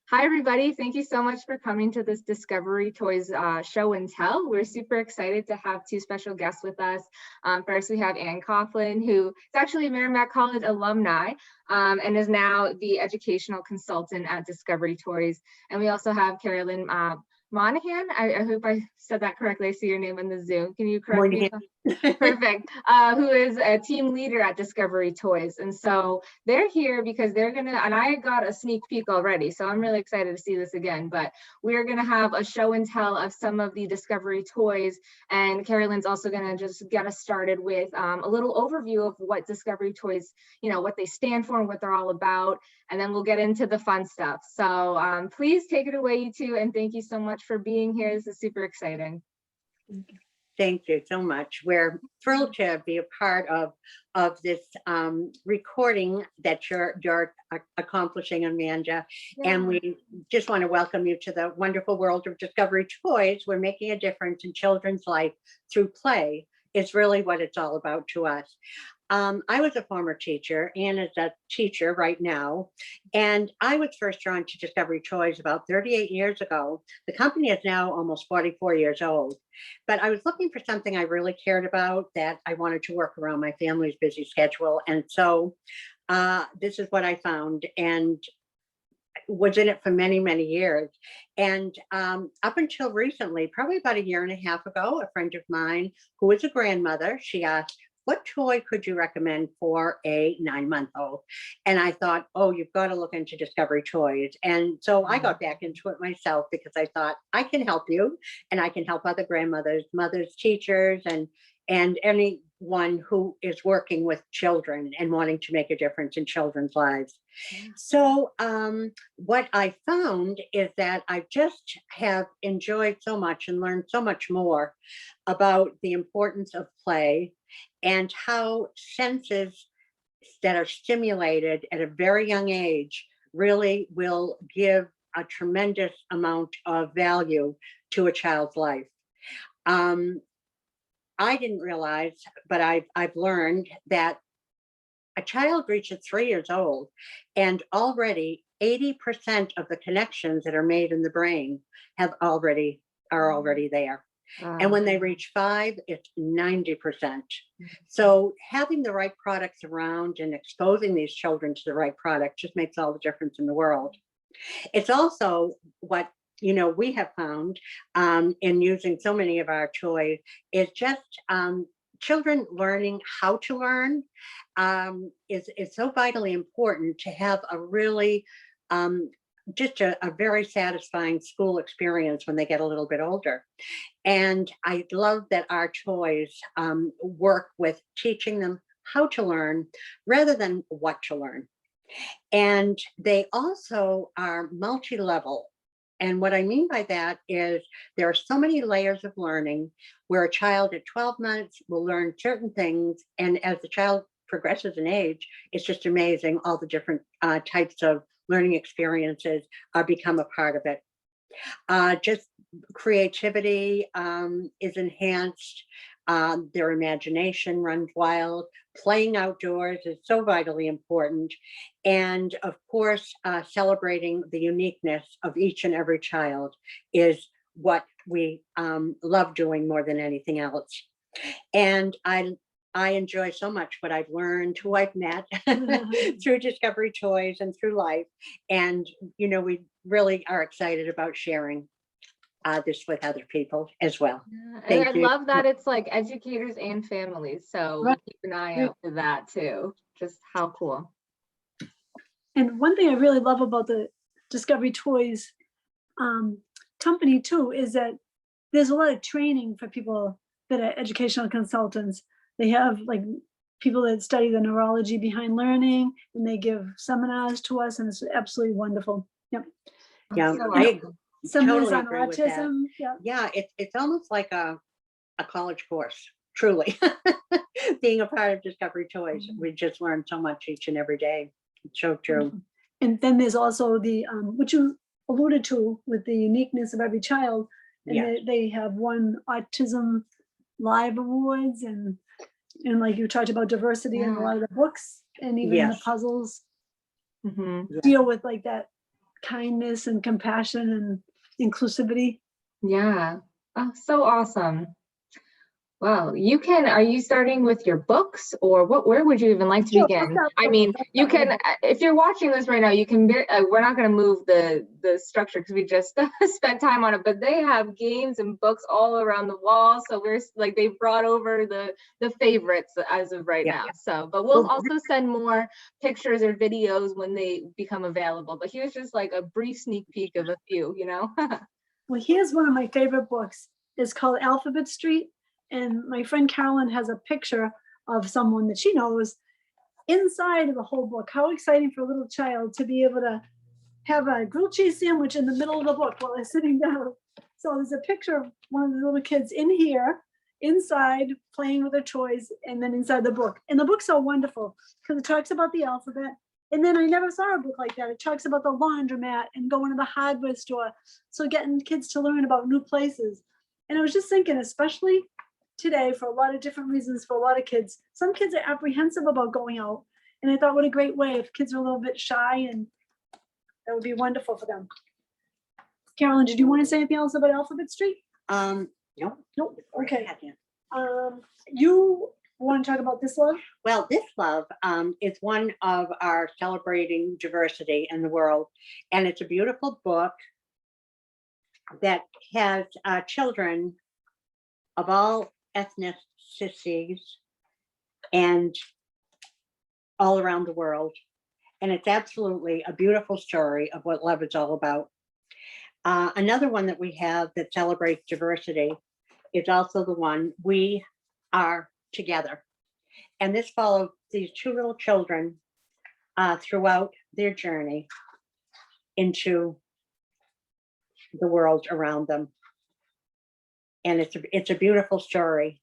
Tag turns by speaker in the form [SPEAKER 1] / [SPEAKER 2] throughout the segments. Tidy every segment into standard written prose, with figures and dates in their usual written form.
[SPEAKER 1] Hi, everybody. Thank you so much for coming to this Discovery Toys show and tell. We're super excited to have two special guests with us. First, we have Ann Coughlin, who is actually a Merrimack College alumni and is now the educational consultant at Discovery Toys. And we also have Carolyn Moynihan. I hope I said that correctly. I see your name in the Zoom. Can you correct me? Perfect. Who is a team leader at Discovery Toys. And so they're here because they're going to, and I got a sneak peek already, so I'm really excited to see this again, but we're going to have a show and tell of some of the Discovery Toys. And Carolyn's also going to just get us started with a little overview of what Discovery Toys, what they stand for and what they're all about. And then we'll get into the fun stuff. So please take it away, you two. And thank you so much for being here. This is super exciting.
[SPEAKER 2] Thank you so much. We're thrilled to be a part of this recording that you're accomplishing, Amanda. Yeah. And we just want to welcome you to the wonderful world of Discovery Toys. We're making a difference in children's life through play. Is really what it's all about to us. I was a former teacher. Anne is a teacher right now. And I was first drawn to Discovery Toys about 38 years ago. The company is now almost 44 years old. But I was looking for something I really cared about that I wanted to work around my family's busy schedule. And so this is what I found and was in it for many, many years. And up until recently, probably about a year and a half ago, a friend of mine who is a grandmother, she asked, what toy could you recommend for a 9-month-old? And I thought, oh, you've got to look into Discovery Toys. And so I got back into it myself because I thought I can help you and I can help other grandmothers, mothers, teachers, and anyone who is working with children and wanting to make a difference in children's lives. So what I found is that I just have enjoyed so much and learned so much more about the importance of play and how senses that are stimulated at a very young age really will give a tremendous amount of value to a child's life. I didn't realize, but I've learned that a child reaches 3 years old and already 80% of the connections that are made in the brain are already there. And when they reach 5, it's 90%. So having the right products around and exposing these children to the right product just makes all the difference in the world. It's also what we have found in using so many of our toys is just children learning how to learn is so vitally important to have a really just a very satisfying school experience when they get a little bit older. And I love that our toys work with teaching them how to learn rather than what to learn. And they also are multi-level. And what I mean by that is there are so many layers of learning where a child at 12 months will learn certain things. And as the child progresses in age, it's just amazing. All the different types of learning experiences become a part of it. Just creativity is enhanced. Their imagination runs wild. Playing outdoors is so vitally important. And of course, celebrating the uniqueness of each and every child is what we love doing more than anything else. And I enjoy so much what I've learned, who I've met through Discovery Toys and through life. And, we really are excited about sharing this with other people as well.
[SPEAKER 1] Yeah, and I love that it's like educators and families. So we'll keep an eye out for that too. Just how cool.
[SPEAKER 3] And one thing I really love about the Discovery Toys company too is that there's a lot of training for people that are educational consultants. They have like people that study the neurology behind learning, and they give seminars to us, and it's absolutely wonderful. Yep.
[SPEAKER 2] Yeah,
[SPEAKER 3] so,
[SPEAKER 2] I
[SPEAKER 3] seminars
[SPEAKER 2] totally
[SPEAKER 3] on
[SPEAKER 2] agree
[SPEAKER 3] autism.
[SPEAKER 2] With that. Yeah, it's almost like a college course, truly. Being a part of Discovery Toys, we just learn so much each and every day. It's so true.
[SPEAKER 3] And then there's also the which you alluded to with the uniqueness of every child, and they have won Autism Live Awards, and like you talked about diversity in a lot of the books, and even the puzzles deal with like that kindness and compassion and inclusivity.
[SPEAKER 1] Yeah. Oh, so awesome. Wow. Are you starting with your books or where would you even like to
[SPEAKER 3] Sure,
[SPEAKER 1] begin? I mean, you can, if you're watching this right now, you can, we're not going to move the structure because we just spent time on it, but they have games and books all around the wall. So we're like, they brought over the favorites as of right now. So, but we'll also send more pictures or videos when they become available. But here's just like a brief sneak peek of a few, you know?
[SPEAKER 3] Well, here's one of my favorite books. It's called Alphabet Street. And my friend Carolyn has a picture of someone that she knows inside of the whole book. How exciting for a little child to be able to have a grilled cheese sandwich in the middle of the book while they're sitting down. So there's a picture of one of the little kids in here, inside, playing with their toys, and then inside the book. And the book's so wonderful because it talks about the alphabet. And then I never saw a book like that. It talks about the laundromat and going to the hardware store. So getting kids to learn about new places. And I was just thinking, especially today, for a lot of different reasons, for a lot of kids, some kids are apprehensive about going out. And I thought, what a great way if kids are a little bit shy, and that would be wonderful for them. Carolyn, did you want to say anything else about Alphabet Street?
[SPEAKER 2] No.
[SPEAKER 3] Nope. Okay. You want to talk about This Love?
[SPEAKER 2] Well, This Love is one of our celebrating diversity in the world. And it's a beautiful book that has children of all ethnicities and all around the world. And it's absolutely a beautiful story of what love is all about. Another one that we have that celebrates diversity is also the one, We Are Together. And this follows these two little children throughout their journey into the world around them. And it's a beautiful story.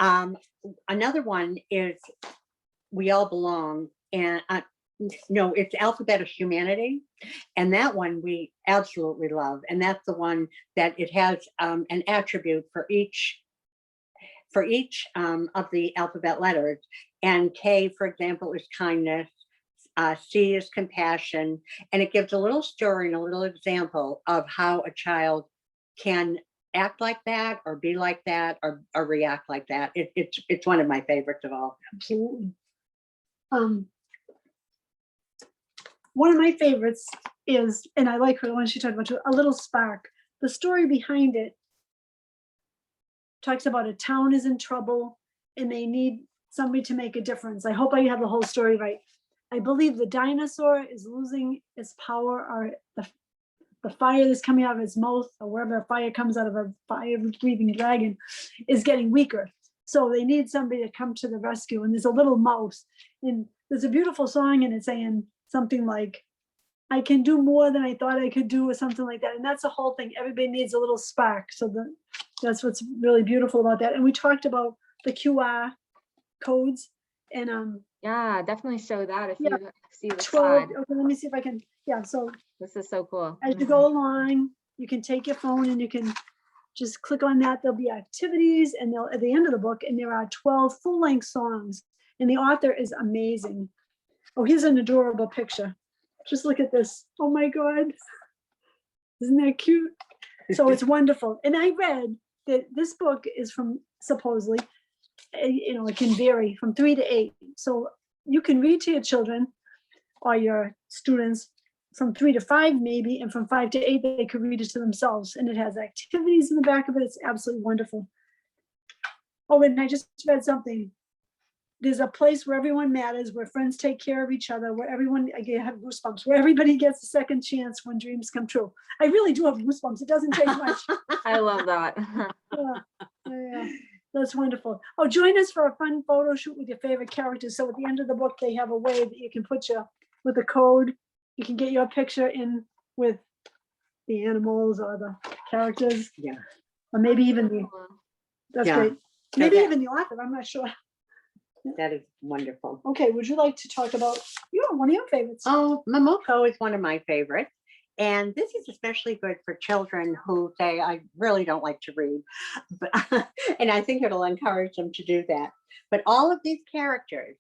[SPEAKER 2] Another one is We All Belong, and no, it's Alphabet of Humanity, and that one we absolutely love. And that's the one that it has an attribute for each of the alphabet letters. And K, for example, is kindness. C is compassion, and it gives a little story and a little example of how a child can act like that, or be like that, or react like that. It's one of my favorites of all.
[SPEAKER 3] Absolutely. One of my favorites is, and I like her, the one she talked about too, A Little Spark. The story behind it talks about a town is in trouble and they need somebody to make a difference. I hope I have the whole story right. I believe the dinosaur is losing its power, or the fire that's coming out of its mouth, or wherever fire comes out of a fire-breathing dragon, is getting weaker. So they need somebody to come to the rescue. And there's a little mouse. And there's a beautiful song in it saying something like, I can do more than I thought I could do, or something like that. And that's the whole thing. Everybody needs a little spark. So that's what's really beautiful about that. And we talked about the QR codes. And
[SPEAKER 1] yeah, definitely show that if
[SPEAKER 3] yeah,
[SPEAKER 1] you see the
[SPEAKER 3] 12.
[SPEAKER 1] slide.
[SPEAKER 3] Okay, let me see if I can. Yeah, so
[SPEAKER 1] This is so cool.
[SPEAKER 3] as you go along, you can take your phone and you can just click on that. There'll be activities, and they'll at the end of the book, and there are 12 full-length songs, and the author is amazing. Oh, here's an adorable picture. Just look at this. Oh my God. Isn't that cute? So it's wonderful. And I read that this book is from, supposedly, it can vary from 3 to 8. So you can read to your children or your students from 3 to 5 maybe, and from 5 to 8 they could read it to themselves. And it has activities in the back of it. It's absolutely wonderful. Oh, and I just read something. There's a place where everyone matters, where friends take care of each other, where everyone, I have goosebumps, where everybody gets a second chance when dreams come true. I really do have goosebumps. It doesn't take much.
[SPEAKER 1] I love that.
[SPEAKER 3] Yeah, that's wonderful. Oh, join us for a fun photo shoot with your favorite characters. So at the end of the book, they have a way that you can put with a code, you can get your picture in with the animals or the characters.
[SPEAKER 2] Yeah.
[SPEAKER 3] Or maybe even that's
[SPEAKER 2] Yeah.
[SPEAKER 3] great. Maybe even the author, I'm not sure.
[SPEAKER 2] That is wonderful.
[SPEAKER 3] Okay, would you like to talk about one of your favorites?
[SPEAKER 2] Oh, Momoko is one of my favorites. And this is especially good for children who say, I really don't like to read. But, and I think it'll encourage them to do that. But all of these characters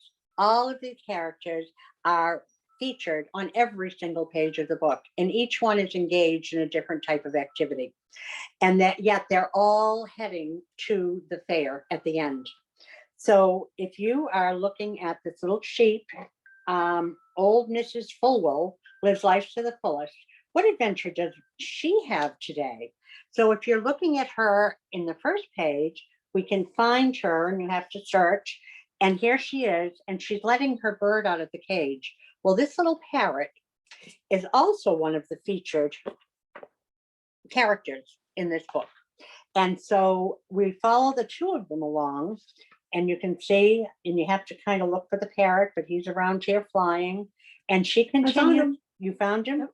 [SPEAKER 2] are featured on every single page of the book, and each one is engaged in a different type of activity. And that yet they're all heading to the fair at the end. So if you are looking at this little sheep, old Mrs. Fulwell lives life to the fullest. What adventure does she have today? So if you're looking at her in the first page, we can find her, and you have to search. And here she is, and she's letting her bird out of the cage. Well, this little parrot is also one of the featured characters in this book. And so we follow the two of them along, and you can see, and you have to kind of look for the parrot, but he's around here flying. And she continues.
[SPEAKER 3] him.
[SPEAKER 2] You found him?
[SPEAKER 3] Yep.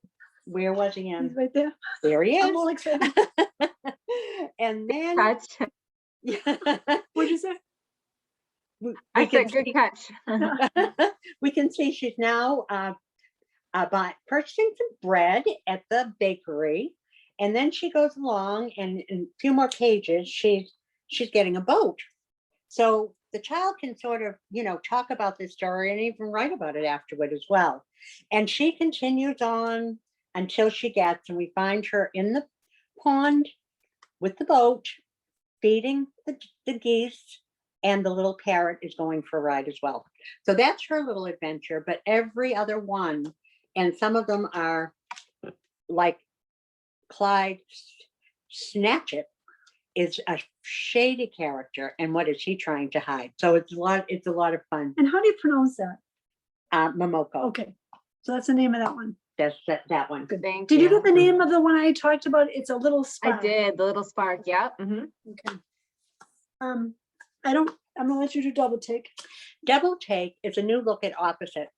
[SPEAKER 2] Where was he
[SPEAKER 3] He's
[SPEAKER 2] in?
[SPEAKER 3] right there.
[SPEAKER 2] There he
[SPEAKER 3] I'm
[SPEAKER 2] is.
[SPEAKER 3] all excited.
[SPEAKER 2] And then
[SPEAKER 1] Catch.
[SPEAKER 3] What'd you say?
[SPEAKER 1] I
[SPEAKER 2] can
[SPEAKER 1] said good
[SPEAKER 2] see-
[SPEAKER 1] catch.
[SPEAKER 2] we can see she's now purchasing some bread at the bakery, and then she goes along, and in a few more pages, she's getting a boat. So the child can sort of, talk about this story and even write about it afterward as well. And she continues on until she gets, and we find her in the pond with the boat, feeding the geese, and the little parrot is going for a ride as well. So that's her little adventure, but every other one, and some of them are like Clyde Snatchit is a shady character, and what is he trying to hide? So it's a lot of fun.
[SPEAKER 3] And how do you pronounce that?
[SPEAKER 2] Momoko.
[SPEAKER 3] Okay, so that's the name of that one.
[SPEAKER 2] That's that one.
[SPEAKER 1] Thank
[SPEAKER 3] Did you
[SPEAKER 1] you.
[SPEAKER 3] get the name of the one I talked about? It's a little spark.
[SPEAKER 1] I did, the little spark, yep.
[SPEAKER 3] Okay. I'm gonna let you do double take.
[SPEAKER 2] Double Take is a new look at opposites.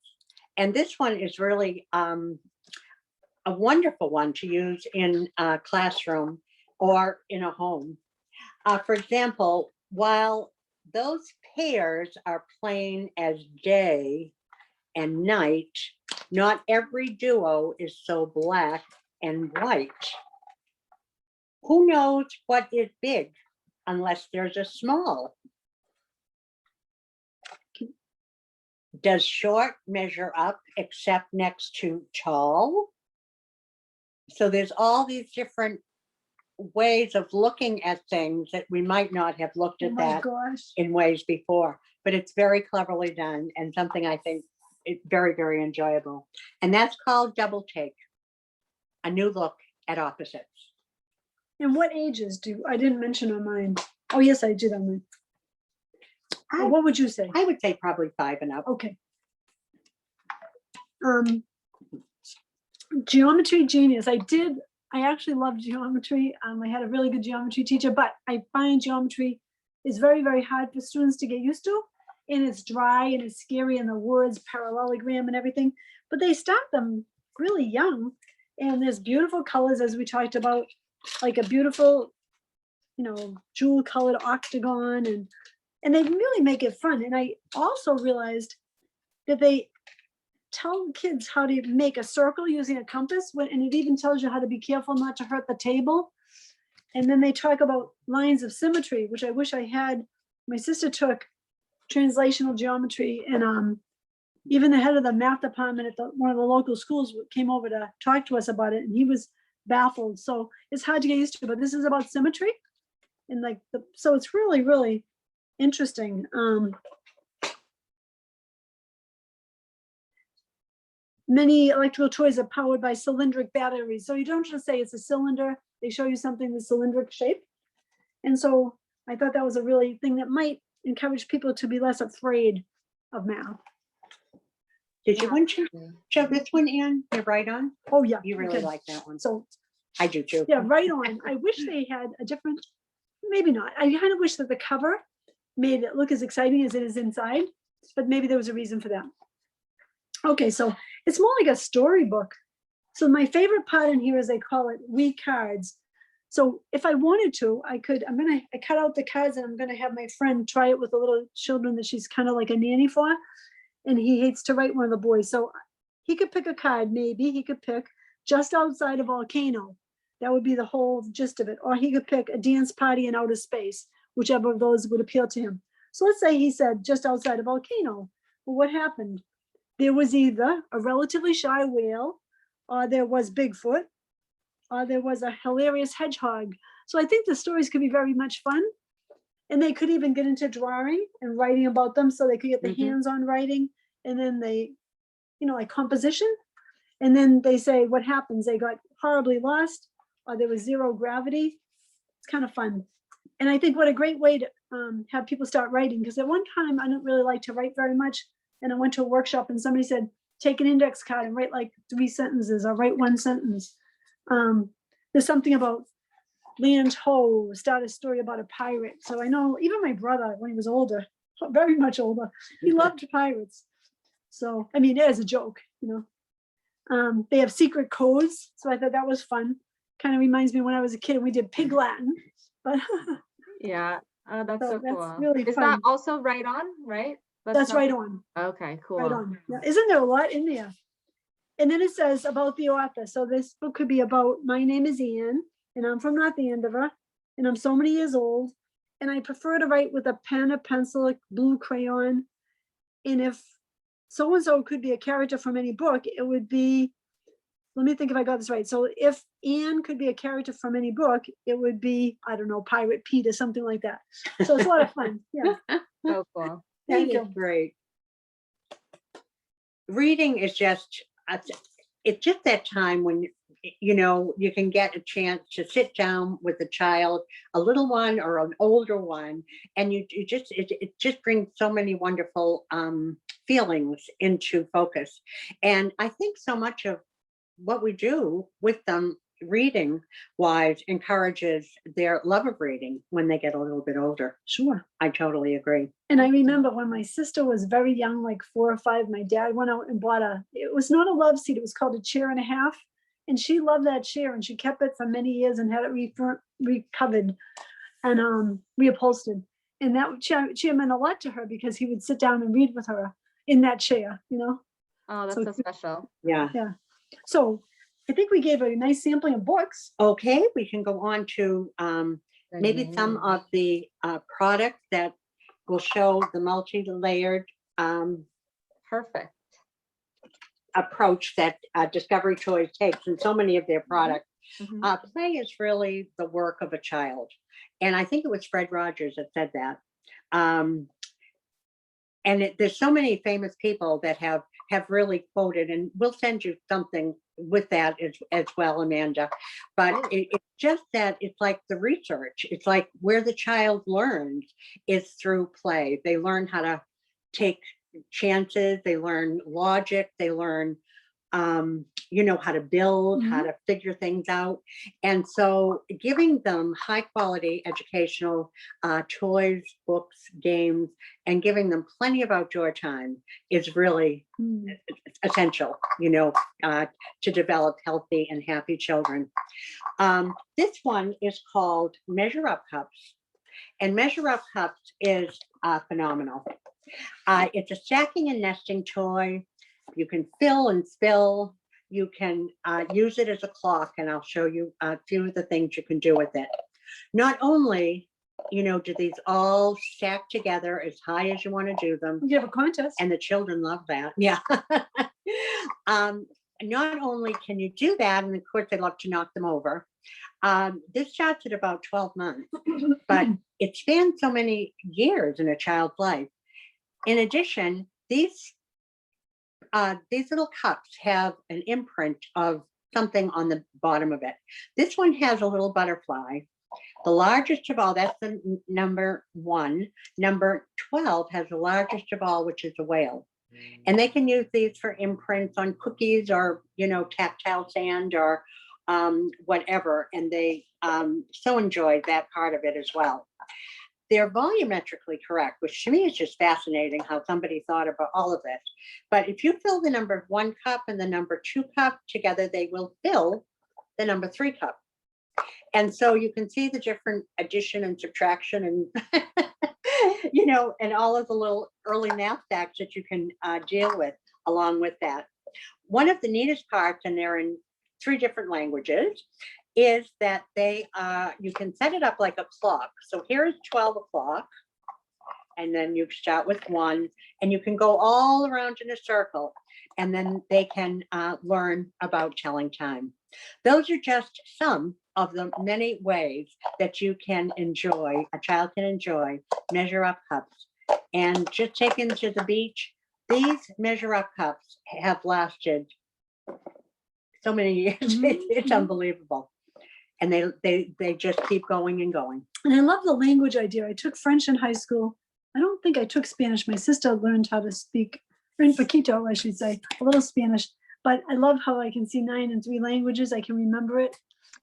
[SPEAKER 2] And this one is really a wonderful one to use in a classroom or in a home. For example, while those pairs are playing as day and night, not every duo is so black and white. Who knows what is big unless there's a small? Does short measure up except next to tall? So there's all these different ways of looking at things that we might not have looked
[SPEAKER 3] Oh
[SPEAKER 2] at
[SPEAKER 3] my
[SPEAKER 2] that
[SPEAKER 3] gosh.
[SPEAKER 2] in ways before, but it's very cleverly done and something I think it's very, very enjoyable. And that's called Double Take, a new look at opposites.
[SPEAKER 3] And what ages I didn't mention on mine. Oh, yes, I did on mine.
[SPEAKER 2] I-
[SPEAKER 3] What would you say?
[SPEAKER 2] I would say probably 5 and up.
[SPEAKER 3] Okay. Geometry Genius. I actually loved geometry. I had a really good geometry teacher, but I find geometry is very, very hard for students to get used to. And it's dry and it's scary, and the words parallelogram and everything, but they start them really young. And there's beautiful colors, as we talked about, like a beautiful, jewel colored octagon, and they really make it fun. And I also realized that they tell kids how to make a circle using a compass, and it even tells you how to be careful not to hurt the table. And then they talk about lines of symmetry, which I wish I had. My sister took translational geometry, and even the head of the math department at one of the local schools came over to talk to us about it, and he was baffled. So it's hard to get used to, but this is about symmetry, and so it's really, really interesting. Many electrical toys are powered by cylindric batteries. So you don't just say it's a cylinder, they show you something with cylindric shape. And so I thought that was a really thing that might encourage people to be less afraid of math.
[SPEAKER 2] Did you want to show this one, Ann? You're right on.
[SPEAKER 3] Oh, yeah.
[SPEAKER 2] You really
[SPEAKER 3] okay.
[SPEAKER 2] like that one.
[SPEAKER 3] So,
[SPEAKER 2] I do too.
[SPEAKER 3] yeah, right on. I wish they had a different, maybe not. I kind of wish that the cover made it look as exciting as it is inside, but maybe there was a reason for that. Okay, so it's more like a storybook. So my favorite part in here is they call it We Cards. So if I wanted to, I cut out the cards, and I'm gonna have my friend try it with the little children that she's kind of like a nanny for. And he hates to write one of the boys. So he could pick a card, maybe he could pick just outside a volcano. That would be the whole gist of it. Or he could pick a dance party in outer space, whichever of those would appeal to him. So let's say he said just outside a volcano. Well, what happened? there was either a relatively shy whale, or there was Bigfoot, or there was a hilarious hedgehog. So I think the stories could be very much fun. And they could even get into drawing and writing about them, so they could get the hands-on writing, and then they, like composition. And then they say what happens. They got horribly lost, or there was zero gravity. It's kind of fun. And I think what a great way to have people start writing, because at one time I didn't really like to write very much. And I went to a workshop and somebody said, take an index card and write like 3 sentences or write 1 sentence. There's something about Land Ho, start a story about a pirate. So I know even my brother, when he was older, very much older, he loved pirates. So, I mean, as a joke, they have secret codes. So I thought that was fun. Kind of reminds me when I was a kid, we did Pig Latin. But
[SPEAKER 1] yeah, oh, that's so cool.
[SPEAKER 3] That's really
[SPEAKER 1] Is
[SPEAKER 3] fun.
[SPEAKER 1] that also right on, right?
[SPEAKER 3] That's right on.
[SPEAKER 1] Okay, cool.
[SPEAKER 3] Right on. Yeah. Isn't there a lot in there? And then it says about the author. So this book could be about, my name is Ian, and I'm from North Andover, and I'm so many years old, and I prefer to write with a pen, a pencil, a blue crayon. And if so-and-so could be a character from any book, it would be, let me think if I got this right. So if Anne could be a character from any book, it would be, I don't know, Pirate Pete or something like that. So it's a lot of fun. Yeah.
[SPEAKER 1] So cool.
[SPEAKER 3] Thank
[SPEAKER 2] That
[SPEAKER 3] you.
[SPEAKER 2] is great. Reading is just, it's just that time when, you can get a chance to sit down with a child, a little one or an older one, and it just brings so many wonderful feelings into focus. And I think so much of what we do with them reading wise encourages their love of reading when they get a little bit older.
[SPEAKER 3] Sure.
[SPEAKER 2] I totally agree.
[SPEAKER 3] And I remember when my sister was very young, like 4 or 5, my dad went out and bought it was not a love seat, it was called a chair and a half. And she loved that chair, and she kept it for many years and had it recovered and reupholstered. And that chair meant a lot to her because he would sit down and read with her in that chair,
[SPEAKER 1] Oh, that's so special.
[SPEAKER 2] Yeah.
[SPEAKER 3] Yeah. So I think we gave a nice sampling of books.
[SPEAKER 2] Okay, we can go on to maybe some of the products that will show the multi-layered
[SPEAKER 1] Perfect.
[SPEAKER 2] approach that Discovery Toys takes in so many of their products.
[SPEAKER 1] Mhm.
[SPEAKER 2] Play is really the work of a child. And I think it was Fred Rogers that said that. And there's so many famous people that have really quoted, and we'll send you something with that as well, Amanda. But it's just that it's like the research. It's like where the child learns is through play. They learn how to take chances. They learn logic. They learn, how to build, how to figure things out. And so giving them high quality educational toys, books, games, and giving them plenty of outdoor time is really essential, to develop healthy and happy children. This one is called Measure Up Cups. And Measure Up Cups is phenomenal. It's a stacking and nesting toy. You can fill and spill. You can use it as a clock, and I'll show you a few of the things you can do with it. Not only, do these all stack together as high as you want to do them.
[SPEAKER 3] You have a contest.
[SPEAKER 2] And the children love that. Yeah. Not only can you do that, and of course they love to knock them over. This starts at about 12 months, but it spans so many years in a child's life. In addition, these little cups have an imprint of something on the bottom of it. This one has a little butterfly. The largest of all, that's the number 1. Number 12 has the largest of all, which is a whale. And they can use these for imprints on cookies or, tactile sand or whatever. And they so enjoy that part of it as well. They're volumetrically correct, which to me is just fascinating how somebody thought about all of this. But if you fill the number 1 cup and the number 2 cup together, they will fill the number 3 cup. And so you can see the different addition and subtraction and, and all of the little early math facts that you can deal with along with that. One of the neatest parts, and they're in 3 different languages, is that you can set it up like a clock. So here's 12 o'clock, and then you start with 1, and you can go all around in a circle. and then they can learn about telling time. Those are just some of the many ways that you can enjoy, a child can enjoy Measure Up cups. And just taken to the beach, these Measure Up cups have lasted so many years. It's unbelievable. And they just keep going and going.
[SPEAKER 3] And I love the language idea. I took French in high school. I don't think I took Spanish. My sister learned how to speak, in Paquito, I should say, a little Spanish. But I love how I can see 9 in 3 languages. I can remember it,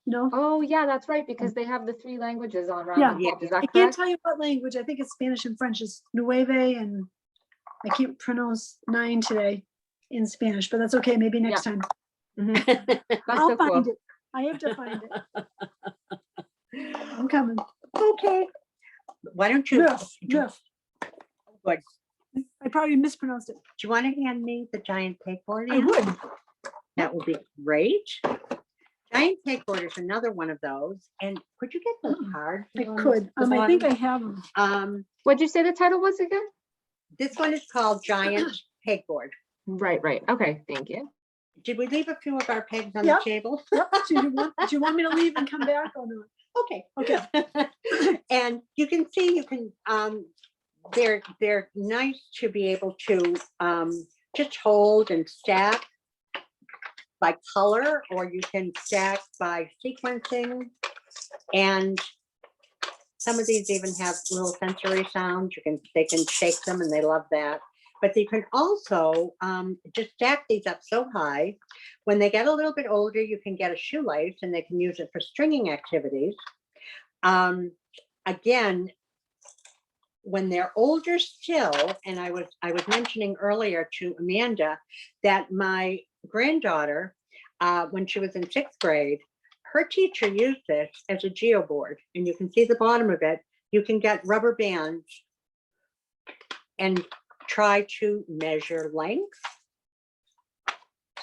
[SPEAKER 3] you know?
[SPEAKER 1] Oh, yeah, that's right, because they have the 3 languages on
[SPEAKER 3] Yeah.
[SPEAKER 1] the page. Is that
[SPEAKER 3] I can't
[SPEAKER 1] correct?
[SPEAKER 3] tell you what language. I think it's Spanish and French. It's Nueve, and I can't pronounce 9 today in Spanish, but that's okay. Maybe next time.
[SPEAKER 1] Mhm. That's
[SPEAKER 3] I'll
[SPEAKER 1] so
[SPEAKER 3] find
[SPEAKER 1] cool.
[SPEAKER 3] it. I have to find it. I'm coming.
[SPEAKER 2] Okay. Why don't you?
[SPEAKER 3] Nerf.
[SPEAKER 2] Good.
[SPEAKER 3] I probably mispronounced it.
[SPEAKER 2] Do you want to hand me the giant pegboard?
[SPEAKER 3] I would.
[SPEAKER 2] That would be great. Giant pegboard is another one of those. And could you get the card?
[SPEAKER 3] I could. I think I have them.
[SPEAKER 1] What'd you say the title was again?
[SPEAKER 2] This one is called Giant Pegboard.
[SPEAKER 1] Right. Okay, thank you.
[SPEAKER 2] Did we leave a few of our pegs on
[SPEAKER 3] Yeah.
[SPEAKER 2] the table?
[SPEAKER 3] Do you want me to leave and come back or not?
[SPEAKER 2] Okay.
[SPEAKER 3] Okay.
[SPEAKER 2] And you can see, they're nice to be able to just hold and stack by color, or you can stack by sequencing. And some of these even have little sensory sounds. They can shake them, and they love that. But you can also just stack these up so high. When they get a little bit older, you can get a shoelace, and they can use it for stringing activities. Again, when they're older still, and I was mentioning earlier to Amanda that my granddaughter, when she was in 6th grade, her teacher used this as a geoboard, and you can see the bottom of it. You can get rubber bands and try to measure length,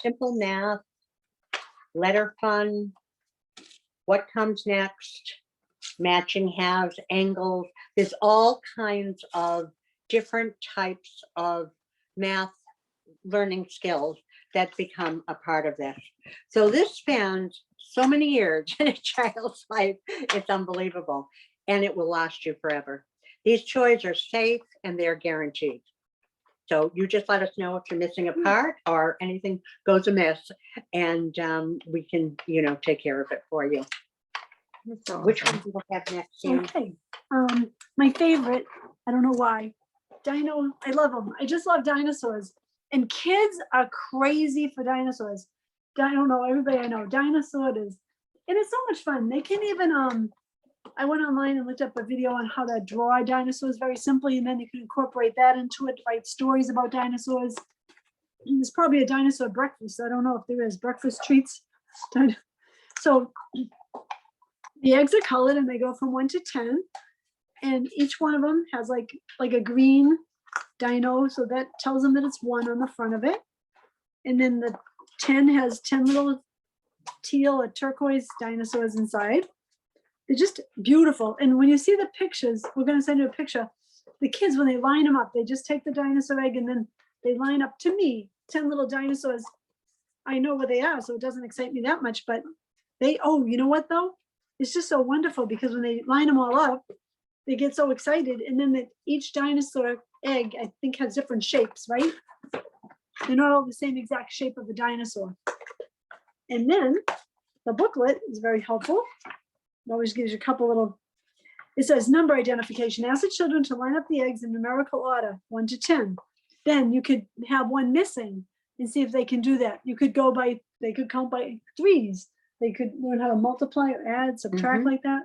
[SPEAKER 2] simple math, letter fun, what comes next, matching halves, angles. There's all kinds of different types of math learning skills that become a part of this. So this spans so many years in a child's life. It's unbelievable, and it will last you forever. These toys are safe and they're guaranteed. So you just let us know if you're missing a part or anything goes amiss, and we can, take care of it for you.
[SPEAKER 1] So
[SPEAKER 2] Which
[SPEAKER 1] awesome.
[SPEAKER 2] one do we have next, Sam?
[SPEAKER 3] Okay. My favorite, I don't know why. I love them. I just love dinosaurs. And kids are crazy for dinosaurs. I don't know, everybody I know, dinosaur is, and it's so much fun. They can even, I went online and looked up a video on how to draw dinosaurs very simply, and then you can incorporate that into it, write stories about dinosaurs. And there's probably a dinosaur breakfast. I don't know if there is breakfast treats. So the eggs are colored, and they go from 1 to 10. And each one of them has like a green dino, so that tells them that it's 1 on the front of it. And then the 10 has 10 little teal or turquoise dinosaurs inside. They're just beautiful. And when you see the pictures, we're going to send you a picture. The kids, when they line them up, they just take the dinosaur egg and then they line up, to me, 10 little dinosaurs. I know where they are, so it doesn't excite me that much, but you know what though? It's just so wonderful, because when they line them all up, they get so excited. And then each dinosaur egg, I think, has different shapes, right? They're not all the same exact shape of a dinosaur. And then the booklet is very helpful. It always gives you a couple little, it says number identification. Ask the children to line up the eggs in numerical order, 1 to 10. Then you could have one missing and see if they can do that. They could count by 3s. They could learn how to multiply or add, subtract like that.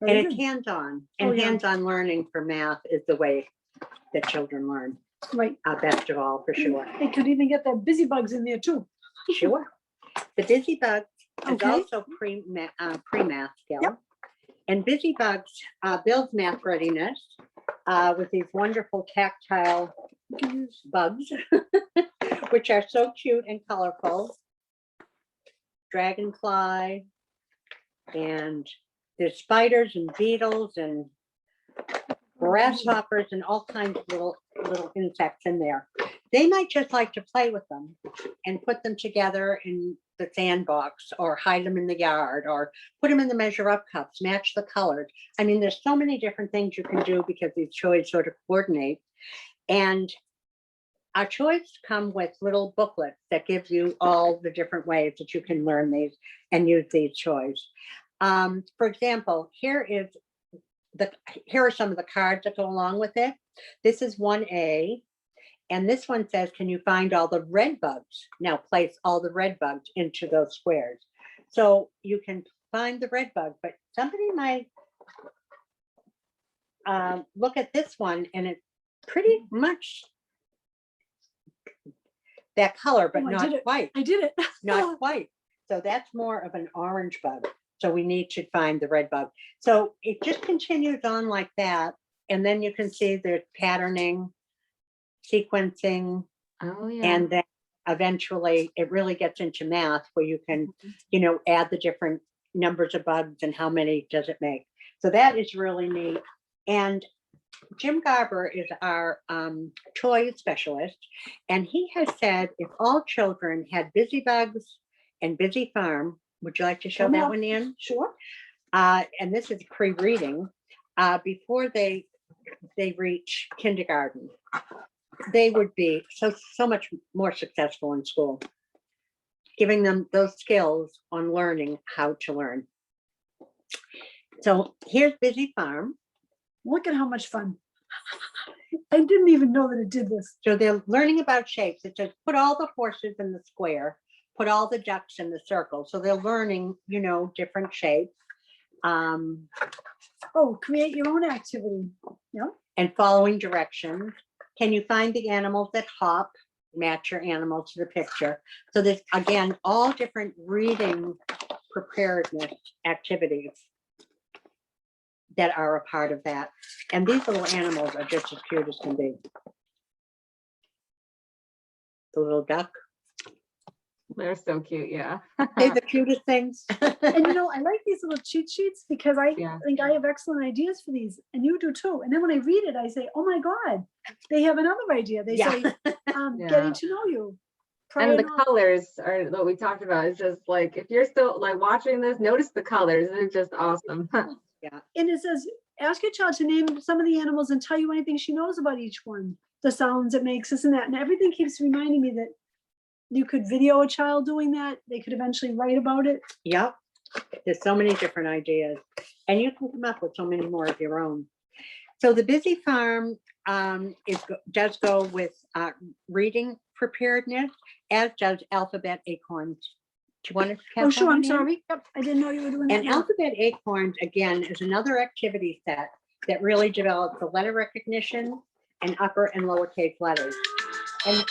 [SPEAKER 2] And it's hands-on, and
[SPEAKER 3] Oh, yeah.
[SPEAKER 2] hands-on learning for math is the way that children learn.
[SPEAKER 3] Right.
[SPEAKER 2] Best of all, for sure.
[SPEAKER 3] They could even get the busy bugs in there too.
[SPEAKER 2] Sure. The Busy Bugs is
[SPEAKER 3] Okay.
[SPEAKER 2] also pre-math skill.
[SPEAKER 3] Yep.
[SPEAKER 2] And Busy Bugs builds math readiness with these wonderful tactile bugs, which are so cute and colorful. Dragonfly, and there's spiders and beetles and grasshoppers and all kinds of little insects in there. They might just like to play with them and put them together in the sandbox or hide them in the yard or put them in the measure up cups, match the colors. I mean, there's so many different things you can do because these toys sort of coordinate. And our toys come with little booklets that give you all the different ways that you can learn these and use these toys. For example, here are some of the cards that go along with it. This is 1A. And this one says, can you find all the red bugs? Now place all the red bugs into those squares. So you can find the red bug, but somebody might look at this one and it's pretty much that color, but
[SPEAKER 3] Oh,
[SPEAKER 2] not quite.
[SPEAKER 3] I did it.
[SPEAKER 2] Not quite. So that's more of an orange bug. So we need to find the red bug. So it just continues on like that. And then you can see there's patterning, sequencing,
[SPEAKER 1] Oh, yeah.
[SPEAKER 2] and then eventually it really gets into math where you can, you know, add the different numbers of bugs and how many does it make. So that is really neat. And Jim Garber is our toy specialist, and he has said if all children had Busy Bugs and Busy Farm, would you like to show that one in?
[SPEAKER 3] Sure.
[SPEAKER 2] And this is pre-reading before they reach kindergarten. They would be so much more successful in school, giving them those skills on learning how to learn. So here's Busy Farm.
[SPEAKER 3] Look at how much fun. I didn't even know that it did this.
[SPEAKER 2] So they're learning about shapes. It says put all the horses in the square, put all the ducks in the circle. So they're learning, you know, different shapes.
[SPEAKER 3] Oh, create your own activity. Yeah.
[SPEAKER 2] And following directions. Can you find the animals that hop? Match your animal to the picture. So there's, again, all different reading preparedness activities that are a part of that. And these little animals are just as cute as can be. The little duck.
[SPEAKER 1] They're so cute, yeah.
[SPEAKER 2] They're the cutest things.
[SPEAKER 3] And you know, I like these little cheat sheets because I
[SPEAKER 1] Yeah.
[SPEAKER 3] think I have excellent ideas for these, and you do too. And then when I read it, I say, oh my God, they have another idea. They
[SPEAKER 2] Yeah.
[SPEAKER 3] say,
[SPEAKER 1] Yeah.
[SPEAKER 3] getting to know you. Prior
[SPEAKER 1] And the
[SPEAKER 3] knowledge.
[SPEAKER 1] colors are what we talked about. It's just like, if you're still like watching this, notice the colors. They're just awesome.
[SPEAKER 3] And it says, ask your child to name some of the animals and tell you anything she knows about each one, the sounds it makes, this and that. And everything keeps reminding me that you could video a child doing that. They could eventually write about it.
[SPEAKER 2] Yep. There's so many different ideas. And you can come up with so many more of your own. So the Busy Farm does go with reading preparedness, as does Alphabet Acorns. Do you want to have
[SPEAKER 3] Oh, sure.
[SPEAKER 2] that
[SPEAKER 3] I'm
[SPEAKER 2] one in?
[SPEAKER 3] sorry. Yep. I didn't know you were doing that.
[SPEAKER 2] And
[SPEAKER 3] now.
[SPEAKER 2] Alphabet Acorns, again, is another activity set that really develops the letter recognition and upper and lowercase letters. And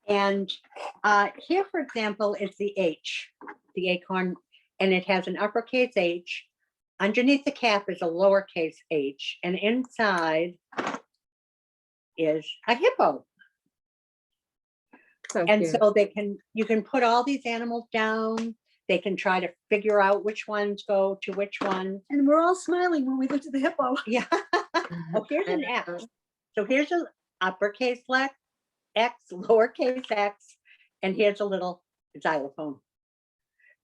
[SPEAKER 2] and here, for example, is the H, the acorn, and it has an uppercase H. Underneath the cap is a lowercase h, and inside is a hippo.
[SPEAKER 1] So
[SPEAKER 2] And
[SPEAKER 1] cute.
[SPEAKER 2] so you can put all these animals down. They can try to figure out which ones go to which one.
[SPEAKER 3] And we're all smiling when we looked at the hippo.
[SPEAKER 2] Yeah. Oh, here's an X. So here's an uppercase X, lowercase x, and here's a little xylophone.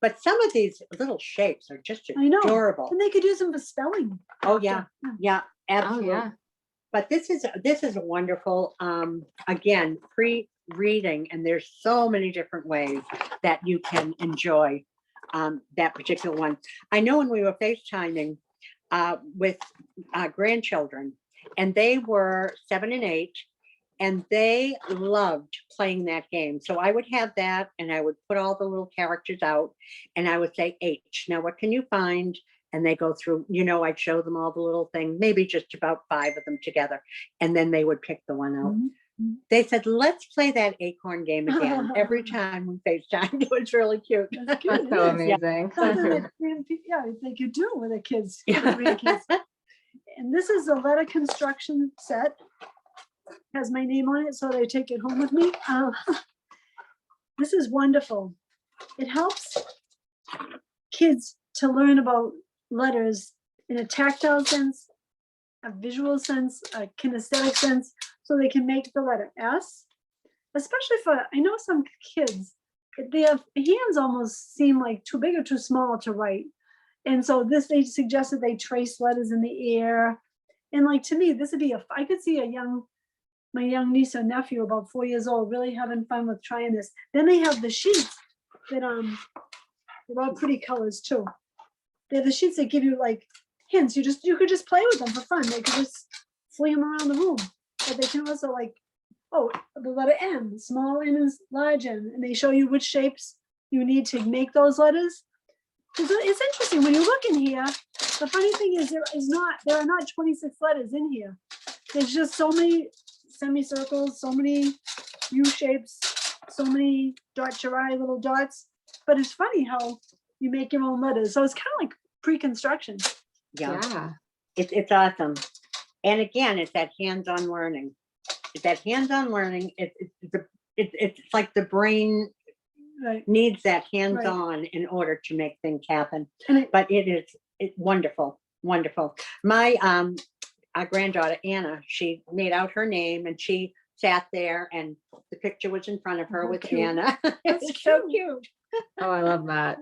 [SPEAKER 2] But some of these little shapes are just
[SPEAKER 3] I know.
[SPEAKER 2] adorable.
[SPEAKER 3] And they could use them for spelling.
[SPEAKER 2] Oh yeah, yeah,
[SPEAKER 1] Oh,
[SPEAKER 2] absolutely.
[SPEAKER 1] yeah.
[SPEAKER 2] But this is a wonderful, again, pre-reading, and there's so many different ways that you can enjoy that particular one. I know when we were FaceTiming with grandchildren, and they were 7 and 8, and they loved playing that game. So I would have that, and I would put all the little characters out, and I would say, H, now what can you find? And they go through, I'd show them all the little things, maybe just about 5 of them together. And then they would pick the one out.
[SPEAKER 3] Mhm.
[SPEAKER 2] They said, let's play that acorn game again. Every time we FaceTime, it was really cute.
[SPEAKER 3] That's good.
[SPEAKER 1] That's so amazing.
[SPEAKER 3] Something that they could do with their kids. with
[SPEAKER 2] Yeah.
[SPEAKER 3] their grandkids. And this is a letter construction set. Has my name on it, so they take it home with me. This is wonderful. It helps kids to learn about letters in a tactile sense a visual sense, a kinesthetic sense, so they can make the letter S. Especially for, I know some kids, their hands almost seem like too big or too small to write. And so they suggested they trace letters in the air. And like, to me, this would be I could see my young niece or nephew, about 4 years old, really having fun with trying this. Then they have the sheets that, they're all pretty colors too. They're the sheets that give you like hints. You could just play with them for fun. They could just fling them around the room. But they can also like, oh, the letter M, small n is large n, and they show you which shapes you need to make those letters. It's interesting when you look in here. The funny thing is there are not 26 letters in here. There's just so many semicircles, so many U shapes, so many little dots. But it's funny how you make your own letters. So it's kind of like pre-construction.
[SPEAKER 2] Yeah. It's awesome. And again, it's that hands-on learning. It's that hands-on learning. It's like the brain needs that hands-on in order to make things happen. But it's wonderful, wonderful. My our granddaughter Anna, she made out her name and she sat there and the picture was in front of her with
[SPEAKER 3] cute.
[SPEAKER 2] Anna.
[SPEAKER 3] It's
[SPEAKER 2] so cute.
[SPEAKER 1] Oh, I love that.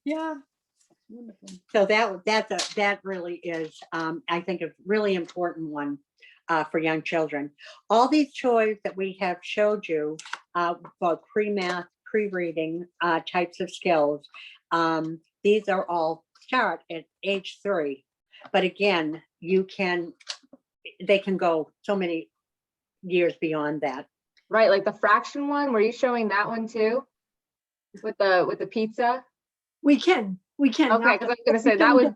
[SPEAKER 3] Yeah. Wonderful.
[SPEAKER 2] So that really is, I think, a really important one for young children. All these toys that we have showed you for pre-math, pre-reading types of skills, these are all start at age 3. But again, they can go so many years beyond that.
[SPEAKER 1] Right, like the fraction one. Were you showing that one too? With the pizza?
[SPEAKER 3] We can.
[SPEAKER 1] Okay, because I was gonna say that was.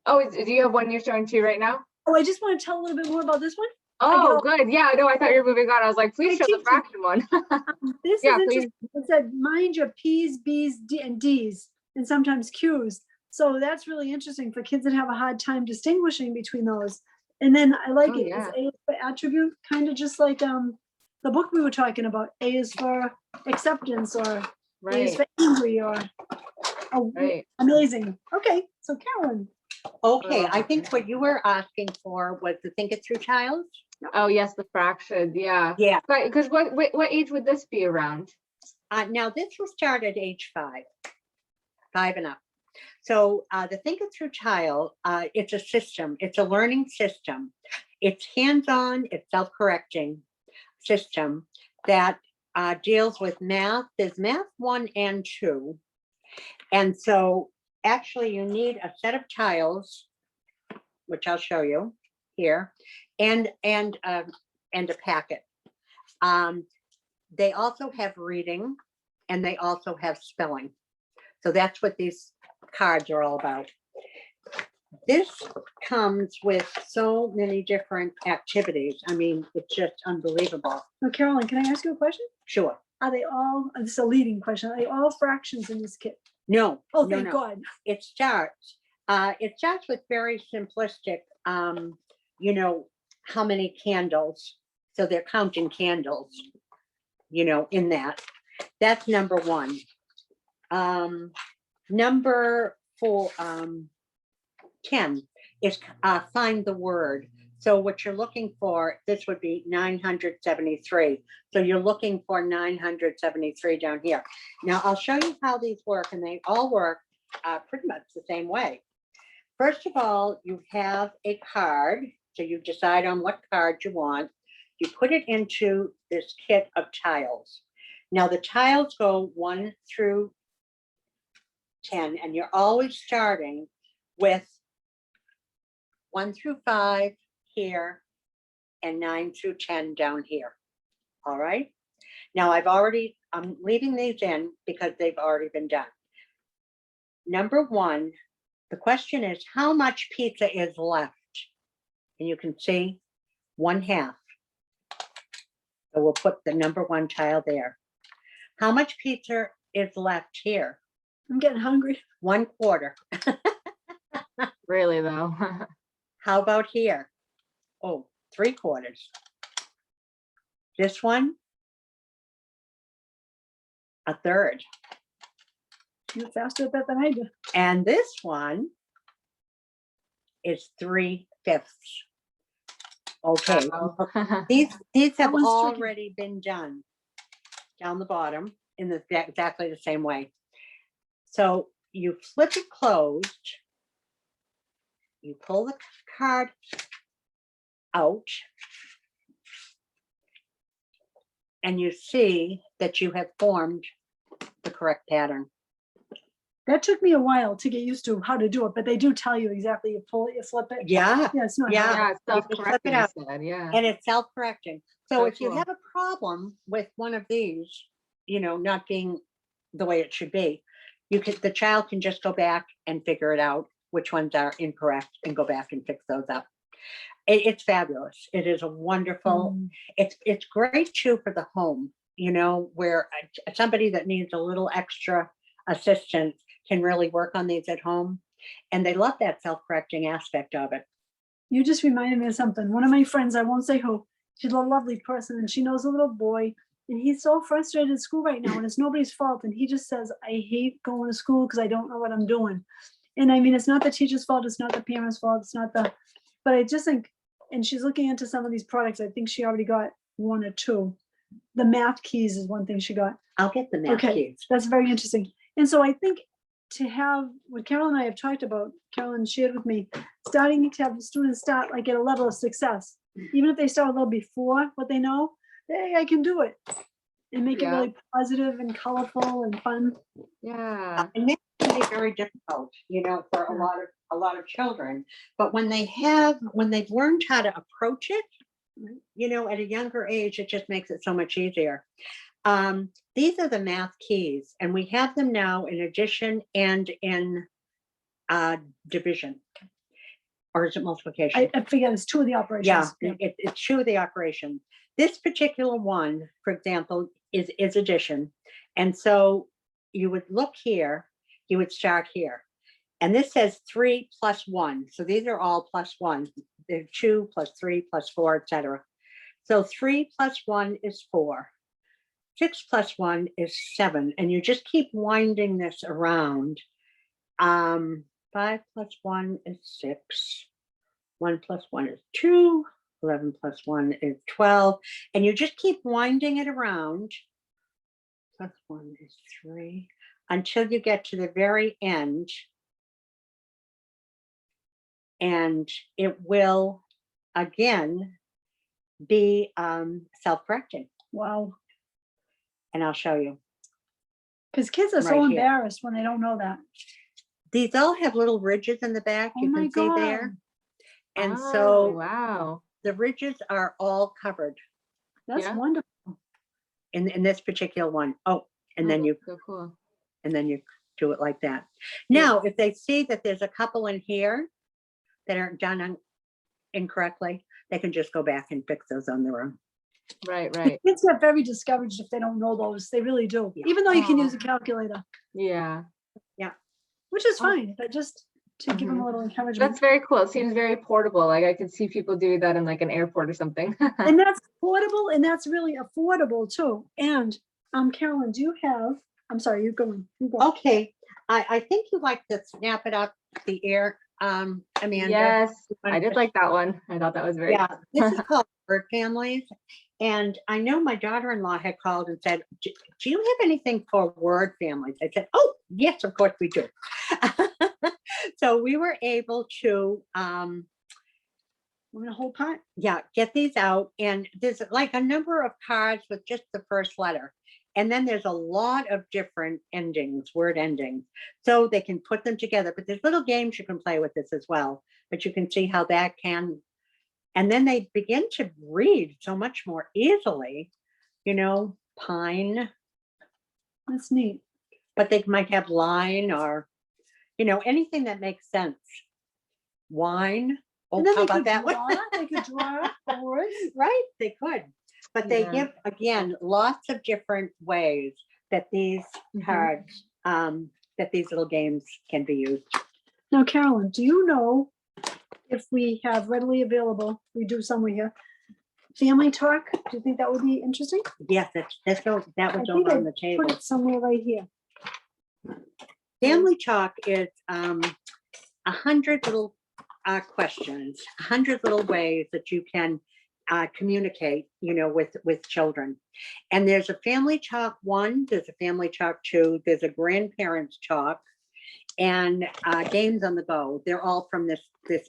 [SPEAKER 1] Oh, do you have one you're showing too right now?
[SPEAKER 3] Oh, I just want to tell a little bit more about this one.
[SPEAKER 1] Oh, good. Yeah, no, I thought you were moving on. I was like, please show the fraction one.
[SPEAKER 3] This
[SPEAKER 1] Yeah,
[SPEAKER 3] is
[SPEAKER 1] please.
[SPEAKER 3] interesting. It said mind your P's, B's, and D's, and sometimes Q's. So that's really interesting for kids that have a hard time distinguishing between those. And then I like
[SPEAKER 1] Oh,
[SPEAKER 3] it.
[SPEAKER 1] yeah.
[SPEAKER 3] It's A is for attribute, kind of just like the book we were talking about. A is for acceptance, or A is
[SPEAKER 1] Right,
[SPEAKER 3] for angry, or
[SPEAKER 1] right.
[SPEAKER 3] amazing. Okay, so Carolyn.
[SPEAKER 2] Okay, I think what you were asking for was the Think It Through child.
[SPEAKER 1] Oh, yes, the fraction. Yeah.
[SPEAKER 2] Yeah.
[SPEAKER 1] Because what age would this be around?
[SPEAKER 2] Now this will start at age 5 and up. So the Think It Through child, it's a system. It's a learning system. It's hands-on. It's self-correcting system that deals with math. There's math 1 and 2, and so actually you need a set of tiles, which I'll show you here, and a packet. They also have reading and they also have spelling. So that's what these cards are all about. This comes with so many different activities. I mean, it's just unbelievable.
[SPEAKER 3] So Carolyn, can I ask you a question?
[SPEAKER 2] Sure.
[SPEAKER 3] Are they all, this is a leading question, are they all fractions in this kit?
[SPEAKER 2] No.
[SPEAKER 3] Oh,
[SPEAKER 2] no,
[SPEAKER 3] thank
[SPEAKER 2] no.
[SPEAKER 3] God.
[SPEAKER 2] It starts with very simplistic, how many candles. So they're counting candles, in that. That's number 1. Number 10 is find the word. So what you're looking for, this would be 973. So you're looking for 973 down here. Now I'll show you how these work, and they all work pretty much the same way. First of all, you have a card. So you decide on what card you want. You put it into this kit of tiles. Now the tiles go 1 through 10, and you're always starting with 1 through 5 here and 9 through 10 down here. All right. Now I'm leaving these in because they've already been done. Number 1, the question is, how much pizza is left? And you can see 1/2. So we'll put the number 1 tile there. How much pizza is left here?
[SPEAKER 3] I'm getting hungry.
[SPEAKER 2] 1/4.
[SPEAKER 1] Really though.
[SPEAKER 2] How about here? Oh, 3/4. This one, 1/3.
[SPEAKER 3] You're faster at that than I do.
[SPEAKER 2] And this one is 3/5. Okay,
[SPEAKER 1] Wow.
[SPEAKER 2] these have
[SPEAKER 3] one's tricky.
[SPEAKER 2] already been done down the bottom in exactly the same way. So you flip it closed, you pull the card out, and you see that you have formed the correct pattern.
[SPEAKER 3] That took me a while to get used to how to do it, but they do tell you exactly. You pull it, you flip it.
[SPEAKER 2] Yeah,
[SPEAKER 3] Yeah, it's not
[SPEAKER 2] Yeah.
[SPEAKER 3] hard.
[SPEAKER 1] Yeah, it's
[SPEAKER 2] You just flip
[SPEAKER 1] self-correcting,
[SPEAKER 2] it
[SPEAKER 1] you
[SPEAKER 2] out.
[SPEAKER 1] said, yeah.
[SPEAKER 2] and it's self-correcting. So
[SPEAKER 1] So
[SPEAKER 2] if you
[SPEAKER 1] cool.
[SPEAKER 2] have a problem with one of these, not being the way it should be, the child can just go back and figure it out, which ones are incorrect, and go back and fix those up. It's fabulous. It is a wonderful, it's great too for the home, where somebody that needs a little extra assistance can really work on these at home. And they love that self-correcting aspect of it.
[SPEAKER 3] You just reminded me of something. One of my friends, I won't say who, she's a lovely person and she knows a little boy and he's so frustrated at school right now and it's nobody's fault. And he just says, I hate going to school because I don't know what I'm doing. And I mean, it's not the teacher's fault. It's not the parents' fault. It's not but I just think, and she's looking into some of these products. I think she already got one or two. The math keys is one thing she got.
[SPEAKER 2] I'll get the math keys.
[SPEAKER 3] That's very interesting. And so I think to have what Carol and I have talked about, Carolyn shared with me, starting to have the students start like at a level of success, even if they start a little before what they know, hey, I can do it, and make it really positive and colorful and fun.
[SPEAKER 1] Yeah.
[SPEAKER 2] And it can be very difficult, for a lot of children. But when they've learned how to approach it, at a younger age, it just makes it so much easier. These are the math keys, and we have them now in addition and in division. Or is it multiplication?
[SPEAKER 3] I forget, it's two of the operations.
[SPEAKER 2] Yeah, it's two of the operations. This particular one, for example, is addition. And so you would look here, you would start here. And this says 3 plus 1. So these are all plus 1. They're 2 plus 3 plus 4, etc. So 3 plus 1 is 4. 6 plus 1 is 7. And you just keep winding this around. 5 plus 1 is 6. 1 plus 1 is 2. 11 plus 1 is 12. And you just keep winding it around. Plus 1 is 3. Until you get to the very end. And it will, again, be self-correcting.
[SPEAKER 3] Wow.
[SPEAKER 2] And I'll show you.
[SPEAKER 3] Because kids are so embarrassed when they don't know that.
[SPEAKER 2] These all have little ridges in the back, you can see there. And so
[SPEAKER 1] wow,
[SPEAKER 2] the ridges are all covered.
[SPEAKER 3] That's wonderful.
[SPEAKER 2] In this particular one. Oh, and then you
[SPEAKER 1] so cool.
[SPEAKER 2] And then you do it like that. Now, if they see that there's a couple in here that aren't done incorrectly, they can just go back and fix those on their own.
[SPEAKER 1] Right.
[SPEAKER 3] Kids get very discouraged if they don't know those. They really do.
[SPEAKER 2] Yeah.
[SPEAKER 3] Even though you can use a calculator.
[SPEAKER 1] Yeah.
[SPEAKER 3] Which is fine, but just to give them a little encouragement.
[SPEAKER 1] That's very cool. It seems very portable. Like I could see people doing that in like an airport or something.
[SPEAKER 3] And that's portable and that's really affordable too. And Carolyn, do you have, I'm sorry, you're going.
[SPEAKER 2] Okay. I think you like to snap it up the air, Amanda.
[SPEAKER 1] Yes, I did like that one. I thought that was very
[SPEAKER 2] cool. This is called Word Families. And I know my daughter-in-law had called and said, do you have anything for word families? I said, oh, yes, of course we do. So we were able to,
[SPEAKER 3] we're gonna hold part.
[SPEAKER 2] Yeah, get these out. And there's like a number of cards with just the first letter. And then there's a lot of different endings, word endings. So they can put them together, but there's little games you can play with this as well. But you can see how that can, and then they begin to read so much more easily, pine.
[SPEAKER 3] That's neat.
[SPEAKER 2] But they might have line or, anything that makes sense. Wine. Oh, how about that one?
[SPEAKER 3] They could draw words.
[SPEAKER 2] Right, they could. But they give, again, lots of different ways that these cards, that these little games can be used.
[SPEAKER 3] Now, Carolyn, do you know if we have readily available, we do somewhere here, family talk? Do you think that would be interesting?
[SPEAKER 2] Yes, that was over on the table.
[SPEAKER 3] Put it somewhere right here.
[SPEAKER 2] Family talk is 100 little questions, 100 little ways that you can communicate, with children. And there's a family talk 1, there's a family talk 2, there's a grandparents talk, and games on the go. They're all from this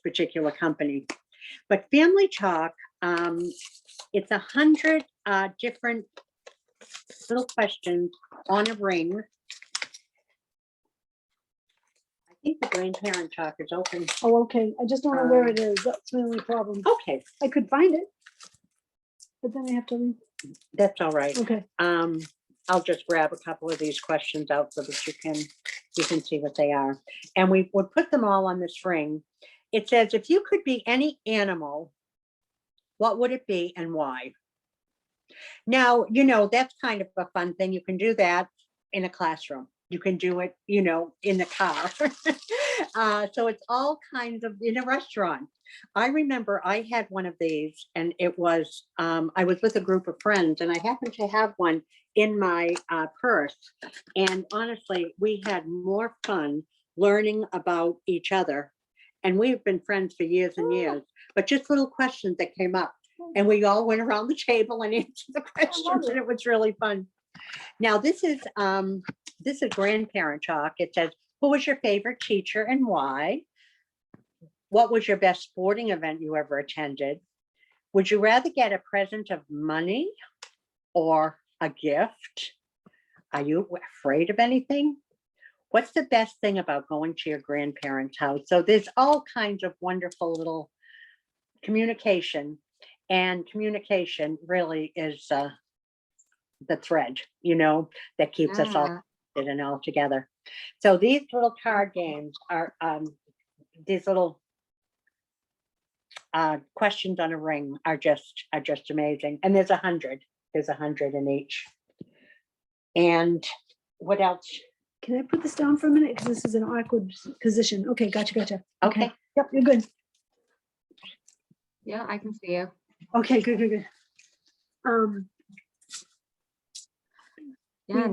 [SPEAKER 2] particular company. But family talk, it's 100 different little questions on a ring. I think the grandparent talk is open.
[SPEAKER 3] Oh, okay. I just don't know where it is. That's my only problem.
[SPEAKER 2] Okay,
[SPEAKER 3] I could find it, but then I have to leave.
[SPEAKER 2] that's all right.
[SPEAKER 3] Okay.
[SPEAKER 2] I'll just grab a couple of these questions out so that you can see what they are. And we would put them all on this ring. It says, if you could be any animal, what would it be and why? Now, that's kind of a fun thing. You can do that in a classroom. You can do it, in the car. So it's all kinds of, in a restaurant. I remember I had one of these, and it was, I was with a group of friends, and I happened to have one in my purse. And honestly, we had more fun learning about each other. And we've been friends for years and years, but just little questions that came up. And we all went around the table and answered the questions, and it was really fun. Now, this is grandparent talk. It says, who was your favorite teacher and why? What was your best sporting event you ever attended? Would you rather get a present of money or a gift? Are you afraid of anything? What's the best thing about going to your grandparents' house? So there's all kinds of wonderful little communication, and communication really is the thread, that keeps us all and all together. So these little card games are these little questions on a ring are just amazing. And there's 100 in each. And what else?
[SPEAKER 3] Can I put this down for a minute? Because this is an awkward position. Okay, gotcha.
[SPEAKER 2] Okay.
[SPEAKER 3] Yep, you're good.
[SPEAKER 1] Yeah, I can see you.
[SPEAKER 3] Okay, good.
[SPEAKER 1] Yeah,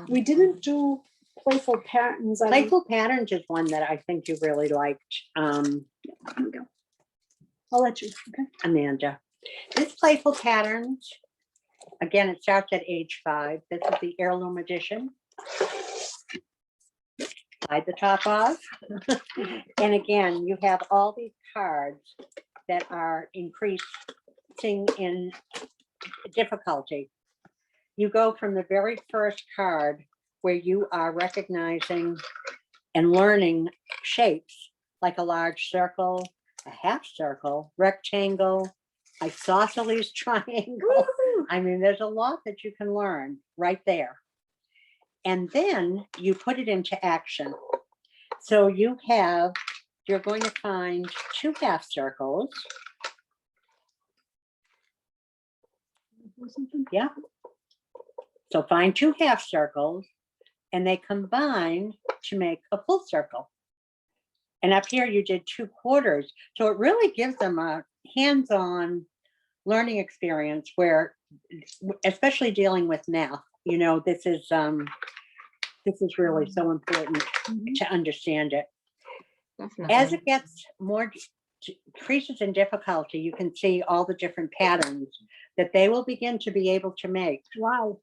[SPEAKER 3] we didn't do Playful Patterns.
[SPEAKER 2] Playful Patterns is one that I think you really liked,
[SPEAKER 3] Here we go. I'll let you. Okay.
[SPEAKER 2] Amanda. This Playful Patterns, again, it starts at age 5. This is the heirloom edition. Slide the top off. And again, you have all these cards that are increasing in difficulty. You go from the very first card where you are recognizing and learning shapes like a large circle, a half circle, rectangle, isosceles triangle. I mean, there's a lot that you can learn right there. And then you put it into action. So you're going to find 2 half circles. Yeah. So find 2 half circles, and they combine to make a full circle. And up here you did 2 quarters. So it really gives them a hands-on learning experience where, especially dealing with math, this is really so important to understand it.
[SPEAKER 1] Definitely.
[SPEAKER 2] As it gets more increases in difficulty, you can see all the different patterns that they will begin to be able to make.
[SPEAKER 3] Wow.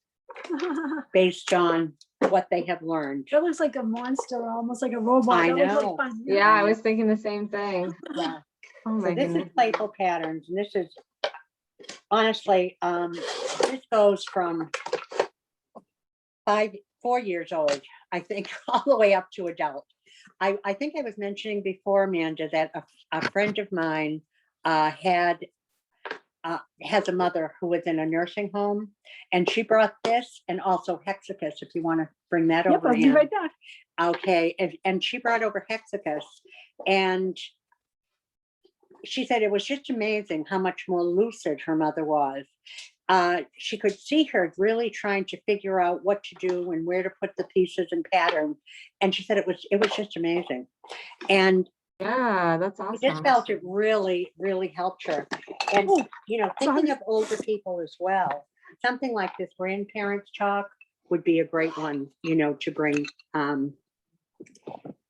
[SPEAKER 2] Based on what they have learned.
[SPEAKER 3] That looks like a monster, almost like a robot.
[SPEAKER 2] I
[SPEAKER 3] That looks
[SPEAKER 2] know.
[SPEAKER 3] like fun.
[SPEAKER 1] Yeah, I was thinking the same thing.
[SPEAKER 2] Yeah.
[SPEAKER 1] Oh my
[SPEAKER 2] So this
[SPEAKER 1] goodness.
[SPEAKER 2] is Playful Patterns, and this is honestly, this goes from 4 years old, I think, all the way up to adult. I think I was mentioning before, Amanda, that a friend of mine has a mother who was in a nursing home, and she brought this and also Hexacus, if you want to bring that
[SPEAKER 3] Yep,
[SPEAKER 2] over.
[SPEAKER 3] I'll be
[SPEAKER 2] Ann.
[SPEAKER 3] right back.
[SPEAKER 2] Okay, and she brought over Hexacus, and she said it was just amazing how much more lucid her mother was. She could see her really trying to figure out what to do and where to put the pieces and patterns, and she said it was just amazing. And
[SPEAKER 1] Yeah, that's
[SPEAKER 2] I
[SPEAKER 1] awesome.
[SPEAKER 2] just felt it really helped her. And thinking of older people as well, something like this grandparents talk would be a great one, to bring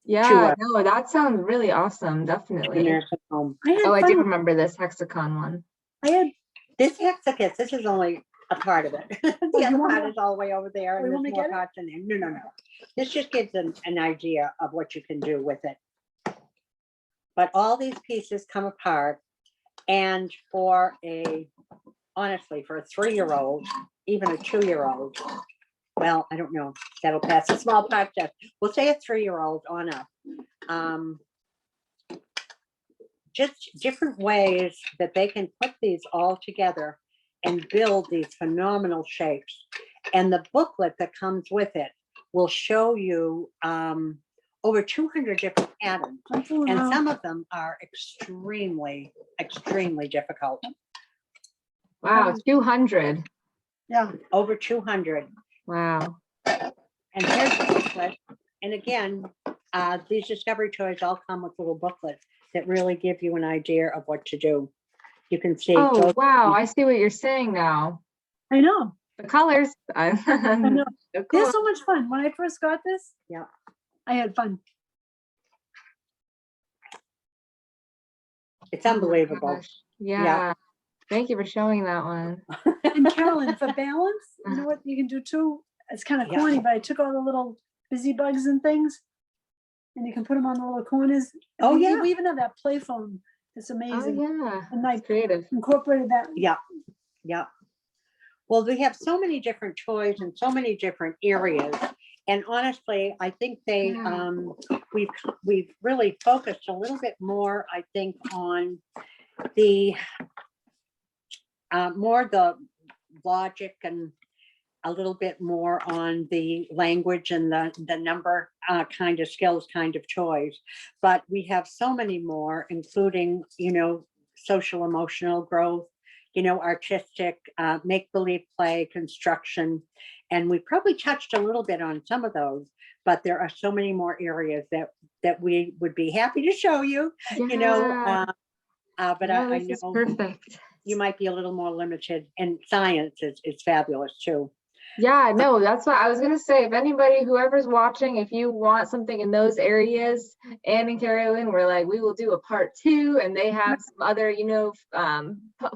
[SPEAKER 1] Yeah, no, that sounds really awesome.
[SPEAKER 2] to the
[SPEAKER 1] Definitely.
[SPEAKER 2] nursing home.
[SPEAKER 3] I had
[SPEAKER 1] Oh, I
[SPEAKER 3] fun
[SPEAKER 1] do
[SPEAKER 3] with-
[SPEAKER 1] remember this Hexacon one.
[SPEAKER 3] I had,
[SPEAKER 2] This Hexacus, this is only a part of it. The
[SPEAKER 3] you
[SPEAKER 2] other
[SPEAKER 3] want
[SPEAKER 2] part
[SPEAKER 3] more?
[SPEAKER 2] is all the way over there,
[SPEAKER 3] Oh, you
[SPEAKER 2] and
[SPEAKER 3] want
[SPEAKER 2] there's
[SPEAKER 3] me to
[SPEAKER 2] more
[SPEAKER 3] get it?
[SPEAKER 2] parts in there. No, no, no. This just gives them an idea of what you can do with it. But all these pieces come apart, and honestly, for a 3-year-old, even a 2-year-old, well, I don't know, that'll pass a small part test. We'll say a 3-year-old on up. Just different ways that they can put these all together and build these phenomenal shapes. And the booklet that comes with it will show you over 200 different patterns. And some of them are extremely, extremely difficult.
[SPEAKER 1] Wow, 200.
[SPEAKER 3] yeah,
[SPEAKER 2] Over 200.
[SPEAKER 1] Wow.
[SPEAKER 2] And here's the booklet. And again, these discovery toys all come with little booklets that really give you an idea of what to do. You can see.
[SPEAKER 1] Oh, wow. I see what you're saying now.
[SPEAKER 3] I know.
[SPEAKER 1] The colors. I
[SPEAKER 3] know.
[SPEAKER 1] So
[SPEAKER 3] They're
[SPEAKER 1] cool.
[SPEAKER 3] so much fun. When I first got this,
[SPEAKER 2] Yeah.
[SPEAKER 3] I had fun.
[SPEAKER 2] It's
[SPEAKER 1] Oh my
[SPEAKER 2] unbelievable.
[SPEAKER 1] gosh. Yeah. Thank you for showing that one.
[SPEAKER 3] And Carolyn, for balance, you know what you can do too? It's kind of
[SPEAKER 2] Yeah.
[SPEAKER 3] corny, but I took all the little busy bugs and things, and you can put them on the little corners.
[SPEAKER 2] Oh,
[SPEAKER 3] We-
[SPEAKER 2] yeah.
[SPEAKER 3] We even have that play phone. It's
[SPEAKER 1] Oh,
[SPEAKER 3] amazing.
[SPEAKER 1] yeah.
[SPEAKER 3] And I
[SPEAKER 1] That's creative.
[SPEAKER 3] incorporated that.
[SPEAKER 2] Yeah. Yeah. Well, we have so many different toys in so many different areas. And honestly, I think
[SPEAKER 1] Yeah.
[SPEAKER 2] we've really focused a little bit more, I think, on the more the logic and a little bit more on the language and the number kind of skills kind of toys. But we have so many more, including, social emotional growth, artistic, make-believe play, construction. And we probably touched a little bit on some of those, but there are so many more areas that we would be happy to show you,
[SPEAKER 1] Yeah.
[SPEAKER 2] but
[SPEAKER 1] No,
[SPEAKER 2] I
[SPEAKER 1] this is
[SPEAKER 2] know
[SPEAKER 1] perfect.
[SPEAKER 2] you might be a little more limited, and science is fabulous too.
[SPEAKER 1] Yeah, no, that's what I was gonna say. If anybody, whoever's watching, if you want something in those areas, Anne and Carolyn, we're like, we will do a part 2, and they have some other,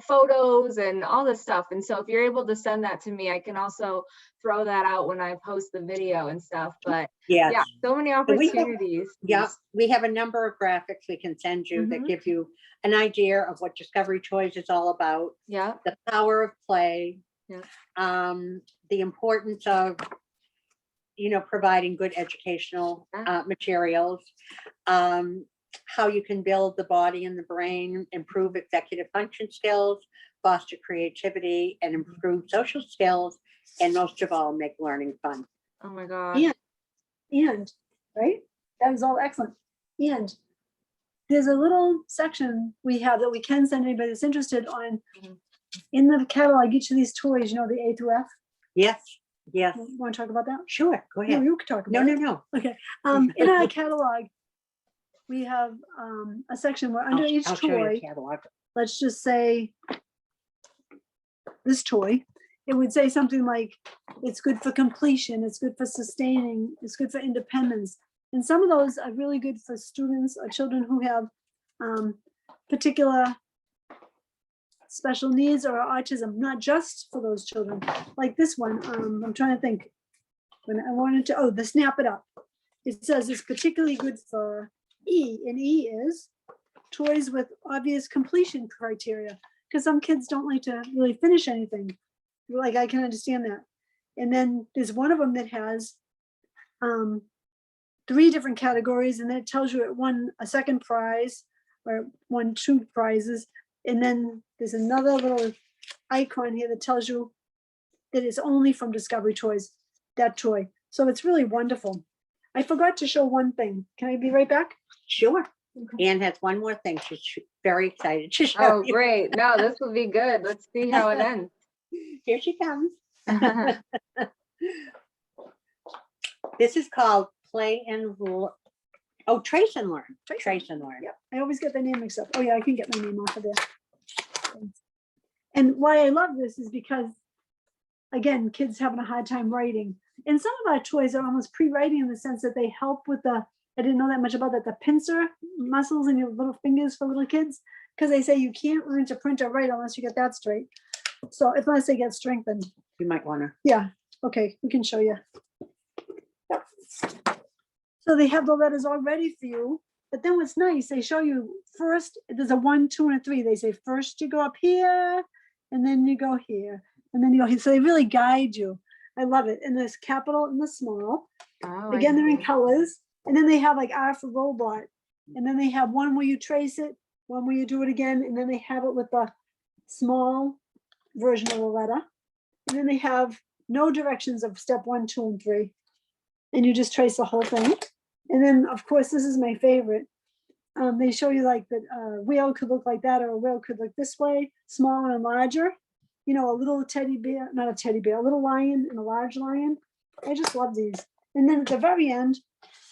[SPEAKER 1] photos and all this stuff. And so if you're able to send that to me, I can also throw that out when I post the video and stuff. But
[SPEAKER 2] Yes.
[SPEAKER 1] yeah, so many
[SPEAKER 2] we have-
[SPEAKER 1] opportunities.
[SPEAKER 2] Yeah, we have a number of graphics we can send you that
[SPEAKER 1] Mhm.
[SPEAKER 2] give you an idea of what Discovery Toys is all about,
[SPEAKER 1] Yeah.
[SPEAKER 2] the power of play,
[SPEAKER 1] Yeah.
[SPEAKER 2] the importance of, providing good educational materials, how you can build the body and the brain, improve executive function skills, foster creativity, and improve social skills, and most of all, make learning fun.
[SPEAKER 1] Oh my God.
[SPEAKER 3] Yeah. And, right? That was all excellent. And there's a little section we have that we can send anybody that's interested on.
[SPEAKER 1] Mhm.
[SPEAKER 3] In the catalog, each of these toys, the A through F.
[SPEAKER 2] Yes, yes,
[SPEAKER 3] You want to talk about that?
[SPEAKER 2] sure, go
[SPEAKER 3] No,
[SPEAKER 2] ahead.
[SPEAKER 3] you can talk about
[SPEAKER 2] No,
[SPEAKER 3] it.
[SPEAKER 2] no, no.
[SPEAKER 3] Okay. In our catalog, we have a section where under each
[SPEAKER 2] I'll show you
[SPEAKER 3] toy,
[SPEAKER 2] the catalog.
[SPEAKER 3] let's just say this toy, it would say something like, it's good for completion, it's good for sustaining, it's good for independence. And some of those are really good for students or children who have particular special needs or autism, not just for those children. Like this one, I'm trying to think. When I wanted to, the Snap It Up. It says it's particularly good for E, and E is toys with obvious completion criteria, because some kids don't like to really finish anything. Like, I can understand that. And then there's one of them that has 3 different categories, and then it tells you it won a second prize or won 2 prizes. And then there's another little icon here that tells you that it's only from Discovery Toys, that toy. So it's really wonderful. I forgot to show one thing. Can I be right back?
[SPEAKER 2] Sure. Anne has one more thing. She's very excited to show
[SPEAKER 1] Oh,
[SPEAKER 2] you.
[SPEAKER 1] great. No, this will be good. Let's see how it ends.
[SPEAKER 2] Here she comes. This is called Play and Trace and Learn. Trace and Learn.
[SPEAKER 3] Yep. I always get the name mixed up. Oh yeah, I can get my name off of there. And why I love this is because, again, kids having a hard time writing. And some of our toys are almost pre-writing in the sense that they help with I didn't know that much about that, the pincer muscles in your little fingers for little kids. because they say you can't learn to print or write unless you get that straight. So unless they get strengthened.
[SPEAKER 2] You might want to.
[SPEAKER 3] Yeah, okay, we can show you. Yep. So they have the letters all ready for you, but then what's nice, they show you first, there's a 1, 2, and a 3. They say first you go up here, and then you go here, and then you go here. So they really guide you. I love it. And there's capital and the small.
[SPEAKER 1] Oh,
[SPEAKER 3] Again, they're in
[SPEAKER 1] see.
[SPEAKER 3] colors. And then they have like R for robot. And then they have one where you trace it, one where you do it again, and then they have it with the small version of the letter. And then they have no directions of step 1, 2, and 3. And you just trace the whole thing. And then, of course, this is my favorite. They show you like that whale could look like that, or a whale could look this way, smaller and larger. You know, a little teddy bear, not a teddy bear, a little lion and a large lion. I just love these. And then at the very end,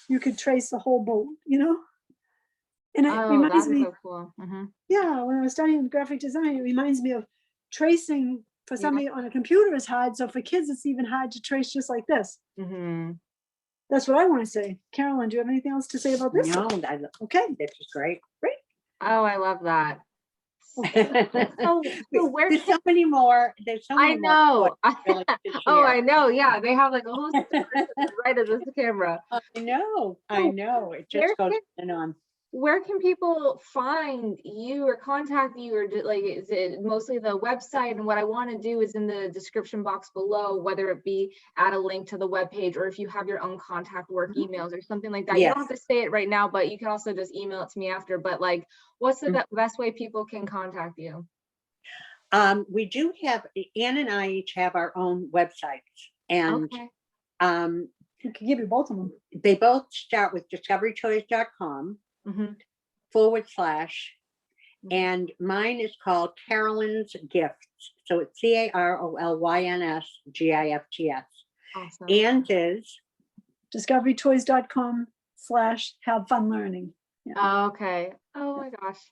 [SPEAKER 3] you could trace the whole boat, you know? And it
[SPEAKER 1] Oh,
[SPEAKER 3] reminds
[SPEAKER 1] that's
[SPEAKER 3] me,
[SPEAKER 1] so cool. Mhm.
[SPEAKER 3] yeah, when I was studying graphic design, it reminds me of tracing for
[SPEAKER 1] Yeah.
[SPEAKER 3] somebody on a computer is hard. So for kids, it's even hard to trace just like this.
[SPEAKER 1] Mhm.
[SPEAKER 3] That's what I want to say. Carolyn, do you have anything else to say about this?
[SPEAKER 2] No,
[SPEAKER 3] Okay.
[SPEAKER 2] this is great.
[SPEAKER 1] Oh, I love that. So where
[SPEAKER 2] There's
[SPEAKER 1] can
[SPEAKER 2] so many more. There's so
[SPEAKER 1] I
[SPEAKER 2] many more.
[SPEAKER 1] know?
[SPEAKER 2] really to
[SPEAKER 1] Oh,
[SPEAKER 2] share.
[SPEAKER 1] I know. Yeah, they have like a whole right of this camera.
[SPEAKER 2] I know. I
[SPEAKER 1] Oh,
[SPEAKER 2] know. It
[SPEAKER 1] where
[SPEAKER 2] just goes
[SPEAKER 1] can-
[SPEAKER 2] on and on.
[SPEAKER 1] Where can people find you or contact you, or like is it mostly the website? And what I want to do is in the description box below, whether it be add a link to the webpage, or if you have your own contact work emails or something like that. You
[SPEAKER 2] Yes.
[SPEAKER 1] don't have to say it right now, but you can also just email it to me after. But like, what's the best way people can contact you?
[SPEAKER 2] We do have, Ann and I each have our own websites, and
[SPEAKER 1] Okay.
[SPEAKER 3] I can give you both of them.
[SPEAKER 2] they both start with discoverytoys.com
[SPEAKER 1] Mhm.
[SPEAKER 2] /, and mine is called Carolyn's Gifts. So it's CAROLYNS GIFTS.
[SPEAKER 1] Awesome.
[SPEAKER 2] And is
[SPEAKER 3] discoverytoys.com/have fun learning.
[SPEAKER 1] Okay. Oh my gosh.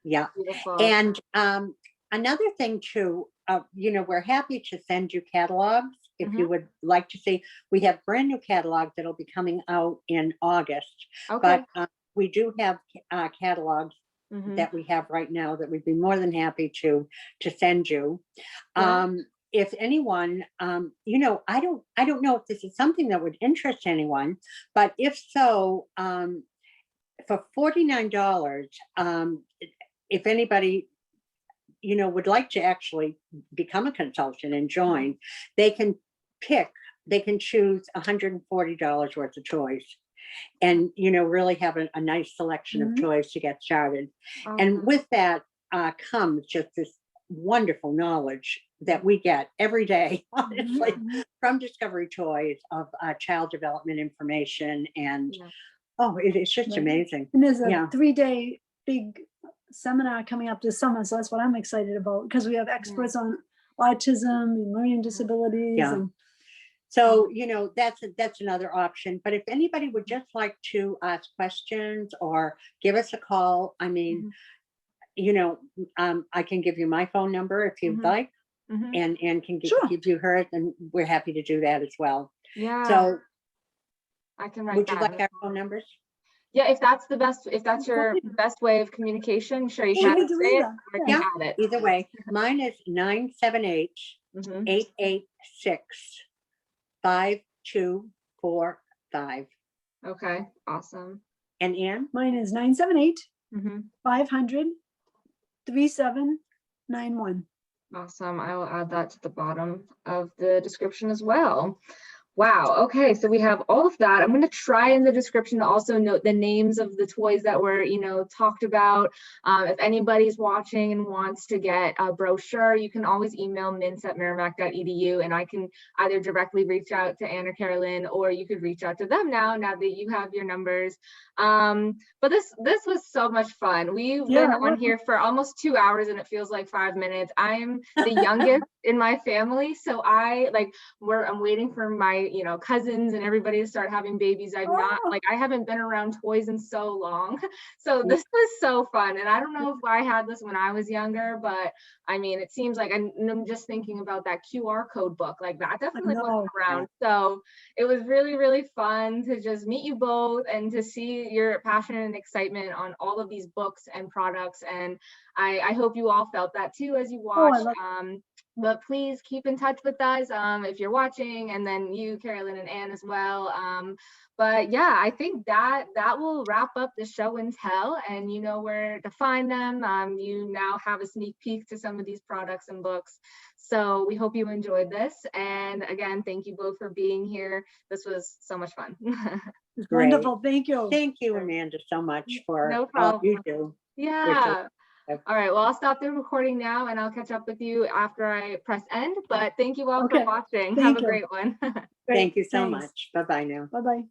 [SPEAKER 2] yeah.
[SPEAKER 1] Beautiful.
[SPEAKER 2] And another thing too, you know, we're happy to send you catalogs if you would like to see. We have brand new catalogs that'll be coming out in August,
[SPEAKER 1] Okay.
[SPEAKER 2] but we do have catalogs
[SPEAKER 1] Mhm.
[SPEAKER 2] that we have right now that we'd be more than happy to send you.
[SPEAKER 1] Yeah.
[SPEAKER 2] If anyone, you know, I don't know if this is something that would interest anyone, but if so, for $49, if anybody, you know, would like to actually become a consultant and join, they can choose $140 worth of toys, and, you know, really have a nice selection of toys to get started. And
[SPEAKER 1] Awesome.
[SPEAKER 2] with that comes just this wonderful knowledge that we get every day, honestly, from Discovery Toys of child development information. And
[SPEAKER 1] Yeah.
[SPEAKER 2] it's just
[SPEAKER 3] Right.
[SPEAKER 2] amazing.
[SPEAKER 3] And there's a
[SPEAKER 2] Yeah.
[SPEAKER 3] 3-day big seminar coming up this summer. So that's what I'm excited about, because we have experts on autism and learning disabilities.
[SPEAKER 2] Yeah.
[SPEAKER 3] And
[SPEAKER 2] So, you know, that's another option. But if anybody would just like to ask questions or give us a call, I mean, you know, I can give you my phone number if you'd like, and can give you hers, and we're happy to do that as well.
[SPEAKER 1] Yeah.
[SPEAKER 2] So
[SPEAKER 1] I can write
[SPEAKER 2] would you
[SPEAKER 1] that.
[SPEAKER 2] like our phone numbers?
[SPEAKER 1] Yeah, if that's your best way of communication, sure, you
[SPEAKER 3] Yeah,
[SPEAKER 1] can
[SPEAKER 3] we do
[SPEAKER 1] say it,
[SPEAKER 3] either.
[SPEAKER 1] or I
[SPEAKER 3] Yeah.
[SPEAKER 1] can add it.
[SPEAKER 2] Either way, mine is 978-886-5245.
[SPEAKER 1] Okay, awesome.
[SPEAKER 2] And Ann?
[SPEAKER 3] mine is 978-500-3791.
[SPEAKER 1] Awesome. I will add that to the bottom of the description as well. Wow. Okay. So we have all of that. I'm going to try in the description to also note the names of the toys that were, talked about. If anybody's watching and wants to get a brochure, you can always email mints@merrimack.edu, and I can either directly reach out to Ann or Carolyn, or you could reach out to them now that you have your numbers. But this was so much fun. We've been on here for almost 2 hours and it feels like 5 minutes. I am the youngest in my family, so I'm waiting for my you know, cousins and everybody to start having babies. I haven't been around toys in so long. So this was so fun. And I don't know if I had this when I was younger, but I mean, it seems like I'm just thinking about that QR code book, like that definitely wasn't around. So it was really, really fun to just meet you both and to see your passion and excitement on all of these books and products. And I hope you all felt that too as you watched. But please keep in touch with us if you're watching, and then you, Carolyn and Anne as well. But yeah, I think that will wrap up the show and tell, and you know where to find them. You now have a sneak peek to some of these products and books. So we hope you enjoyed this. And again, thank you both for being here. This was so much fun.
[SPEAKER 3] Wonderful. Thank you.
[SPEAKER 2] Thank you, Amanda, so much for
[SPEAKER 1] No
[SPEAKER 2] all
[SPEAKER 1] problem.
[SPEAKER 2] you do.
[SPEAKER 1] Yeah. All right, well, I'll stop the recording now and I'll catch up with you after I press end. But thank you all for watching. Have a great one.
[SPEAKER 2] Thank you so much. Bye-bye now.
[SPEAKER 3] Bye-bye.